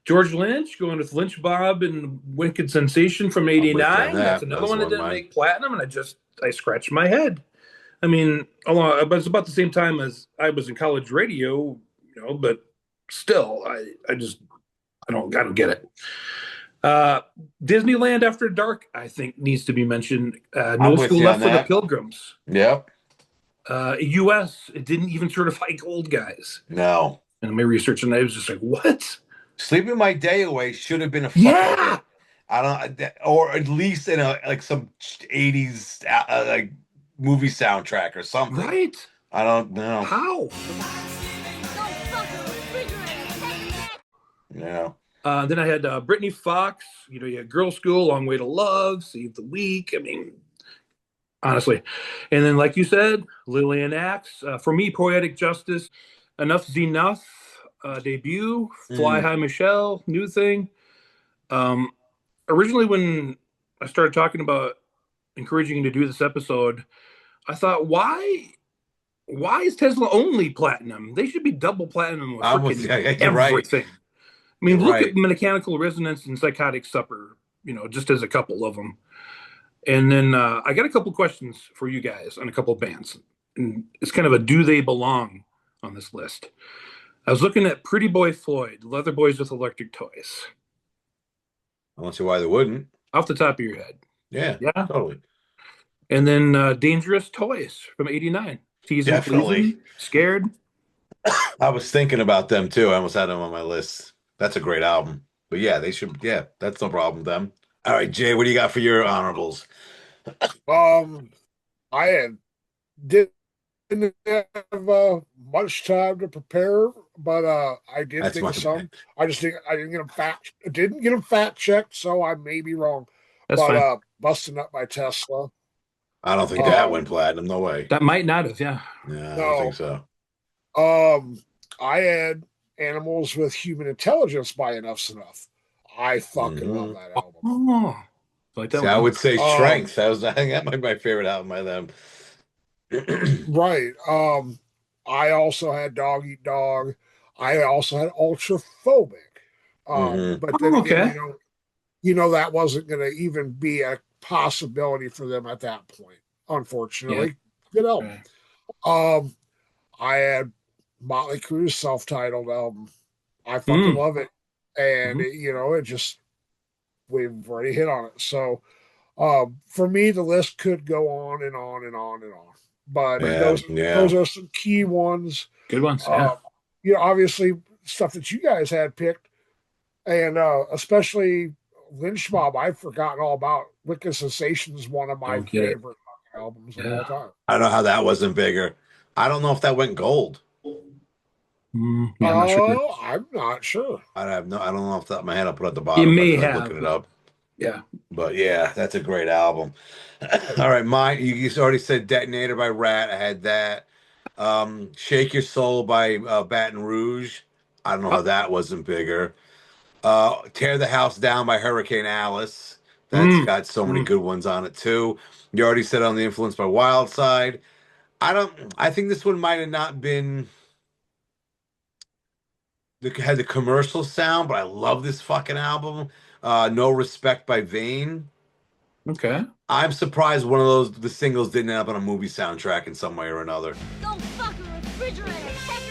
George Lynch going with Lynch Bob and Wicked Sensation from '89. That's another one that didn't make platinum, and I scratched my head. I mean, but it's about the same time as I was in college radio, but still, I don't get it. Disneyland After Dark, I think, needs to be mentioned. No School Left for the Pilgrims. Yep. US, it didn't even certify gold, guys. No. And my research, and I was just like, what? Sleeping My Day Away should have been a fucking hit. I don't, or at least in some 80s like movie soundtrack or something. Right? I don't know. How? Go fuck a refrigerator, peckerneck! Yeah. Then I had Brittany Fox. You had Girl School, Long Way to Love, Save the Week. I mean, honestly. And then, like you said, Lillian Axe. For me, Poetic Justice, Enough's Enough, debut, Fly High Michelle, new thing. Originally, when I started talking about encouraging you to do this episode, I thought, why is Tesla only platinum? They should be double platinum with You're right. everything. I mean, look Right. at Mechanical Resonance and Psychotic Supper, just as a couple of them. And then I got a couple questions for you guys on a couple of bands. And it's kind of a do they belong on this list. I was looking at Pretty Boy Floyd, Leather Boys with Electric Toys. I don't see why they wouldn't. Off the top of your head. Yeah, Yeah. totally. And then Dangerous Toys from '89. Teasing, Definitely. pleasing, scared. I was thinking about them too. I almost had them on my list. That's a great album. But yeah, they should. Yeah, that's no problem with them. All right, Jay, what do you got for your honorables? I had didn't have much time to prepare, but I did That's think my of some. I just think I didn't get them fact checked, so I may be wrong. That's But fine. busting up my Tesla. I don't think that went platinum. No way. That might not have, yeah. Yeah, I No. don't think so. I had Animals with Human Intelligence by Enough's Enough. I fucking love that album. Oh, like that See, I one. would say Strength. I think that might be my favorite album by them. Right. I also had Dog Eat Dog. I also had Ultraphobic. But then again, that wasn't going to even be a possibility for them at that point. Unfortunately, good album. I had Motley Crue's self-titled album. I fucking love it, and it just we've already hit on it. So, for me, the list could go on and on and on and on. But those are some key ones. Good ones. Obviously stuff that you guys had picked, and especially Lynch Mob. I've forgotten all about. Wicked Sensations, one of my favorite albums of all time. I don't know how that wasn't bigger. I don't know if that went gold. I'm not sure. I'm not sure. I don't know off the top of my head. I'll put it at the bottom. You may have looking it up. Yeah. But yeah, that's a great album. All right, mine. You already said Detonator by Ratt. I had that. Shake Your Soul by Baton Rouge. I don't know how that wasn't bigger. Tear the House Down by Hurricane Alice. That's got so many good ones on it too. You already said On the Influence by Wildside. I think this one might have not been had the commercial sound, but I love this fucking album. No Respect by Vane. Okay. I'm surprised one of the singles didn't end up on a movie soundtrack in some way or another. Go fuck a refrigerator, peck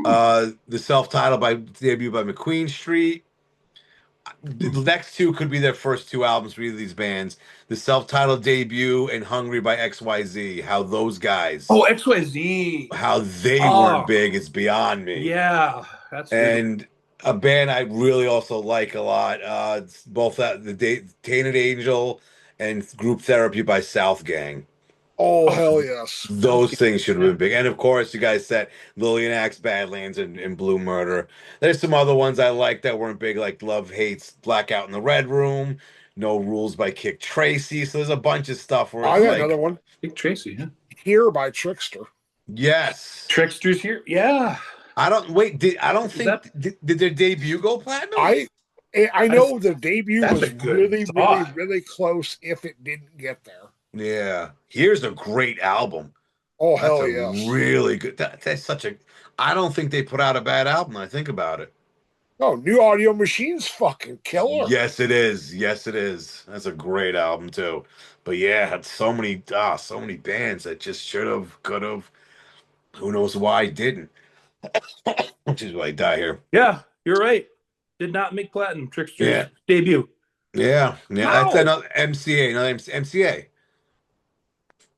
your neck. The self-titled debut by McQueen Street. The next two could be their first two albums for either of these bands. The self-titled debut and Hungry by XYZ. How those guys. Oh, XYZ. How they weren't big is beyond me. Yeah. That's and a band I really also like a lot. It's both the Tainted Angel and Group Therapy by South Gang. Oh, hell yes. Those things should have been big. And of course, you guys said Lillian Axe, Badlands, and Blue Murder. There's some other ones I like that weren't big, like Love Hates, Blackout in the Red Room, No Rules by Kick Tracy. So there's a bunch of stuff where I got another one. Kick Tracy, yeah. Here by Trickster. Yes. Trickster's Here. Yeah. I don't did their debut go platinum? I know the debut was really close if it didn't get there. Yeah. Here's a great album. Oh, hell yes. Really good. That's such a I don't think they put out a bad album when I think about it. Oh, New Audio Machine's fucking killer. Yes, it is. Yes, it is. That's a great album too. But yeah, had so many bands that just should have, could have. Who knows why didn't. Which is why I die here. Yeah, you're right. Did not make platinum. Trickster's debut. Yeah. That's another MCA.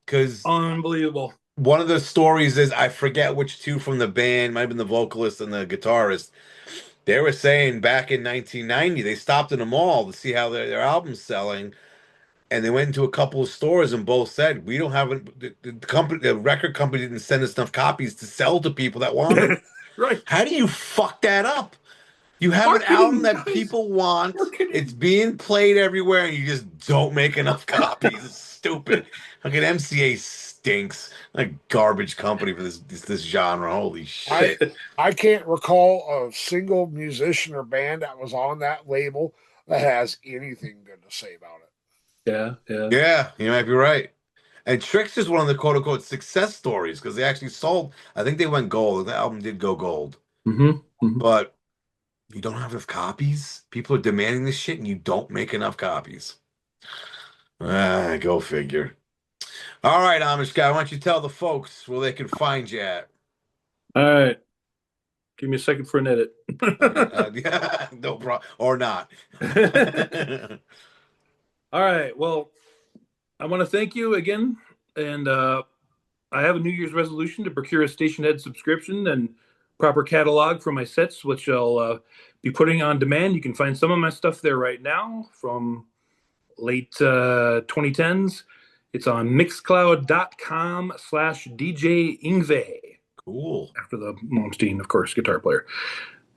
Because unbelievable. One of the stories is, I forget which two from the band, might have been the vocalist and the guitarist. They were saying back in 1990, they stopped in a mall to see how their album's selling. And they went into a couple of stores and both said, we don't have the record company didn't send us enough copies to sell to people that want it. Right. How do you fuck that up? You have an album that people want. It's being played everywhere, and you just don't make enough copies. It's stupid. Fucking MCA stinks. A garbage company for this genre. Holy shit. I can't recall a single musician or band that was on that label that has anything good to say about it. Yeah, you might be right. And Tricks is one of the quote-unquote success stories because they actually sold. I think they went gold. The album did go gold. But you don't have enough copies. People are demanding this shit, and you don't make enough copies. Go figure. All right, Amish Guy, why don't you tell the folks where they can find you at? All right. Give me a second for an edit. Yeah, no problem. Or not. All right. Well, I want to thank you again. And I have a New Year's resolution to procure a station head subscription and proper catalog for my sets, which I'll be putting on demand. You can find some of my stuff there right now from late 2010s. It's on mixcloud.com/DJ Ingve. Cool. After the Malmsteen, of course, guitar player.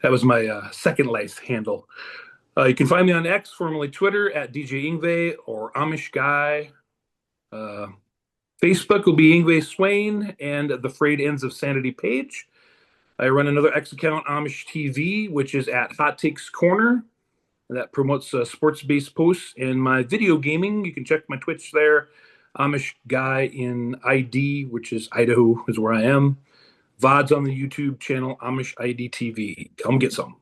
That was my Second Life handle. You can find me on X, formerly Twitter, at DJ Ingve or Amish Guy. Facebook will be Ingve Swain and the Frayed Ends of Sanity page. I run another X account, Amish TV, which is at Hot Takes Corner. And that promotes sports-based posts and my video gaming. You can check my Twitch there. Amish Guy in ID, which is Idaho, is where I am. VODs on the YouTube channel, Amish ID TV. Come get some.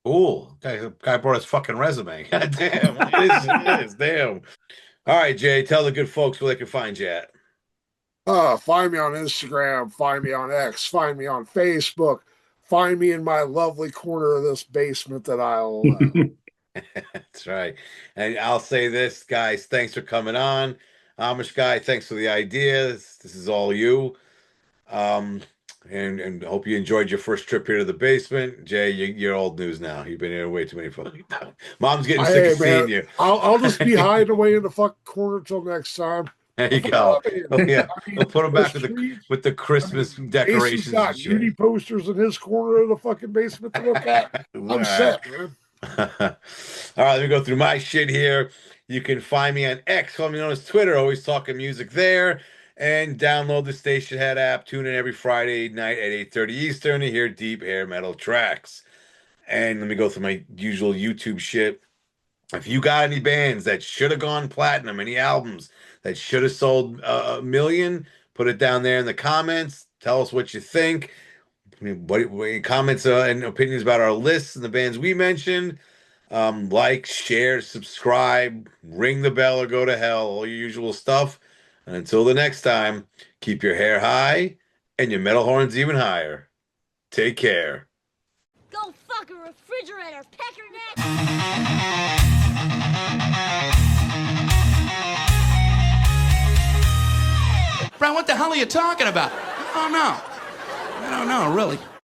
Cool. Guy brought his fucking resume. God damn. It is. Damn. All right, Jay, tell the good folks where they can find you at. Find me on Instagram, find me on X, find me on Facebook, find me in my lovely corner of this basement that I'll. That's right. And I'll say this, guys, thanks for coming on. Amish Guy, thanks for the idea. This is all you. And hope you enjoyed your first trip here to the basement. Jay, you're old news now. You've been here way too many fucking times. Mom's getting sick of seeing you. I'll just be hiding away in the fucking corner till next time. There you go. Oh, yeah, we'll put him back with the Christmas decorations. He's got beauty posters in his corner of the fucking basement to look at. I'm set, man. All right, let me go through my shit here. You can find me on X, formerly known as Twitter, always talking music there. And download the Station Head app. Tune in every Friday night at 8:30 Eastern to hear deep hair metal tracks. And let me go through my usual YouTube shit. If you got any bands that should have gone platinum, any albums that should have sold a million, put it down there in the comments. Tell us what you think. What comments and opinions about our lists and the bands we mentioned. Like, share, subscribe, ring the bell or go to hell. All your usual stuff. And until the next time, keep your hair high and your metal horns even higher. Take care. Go fuck a refrigerator, peckerneck! Brian, what the hell are you talking about? I don't know, really.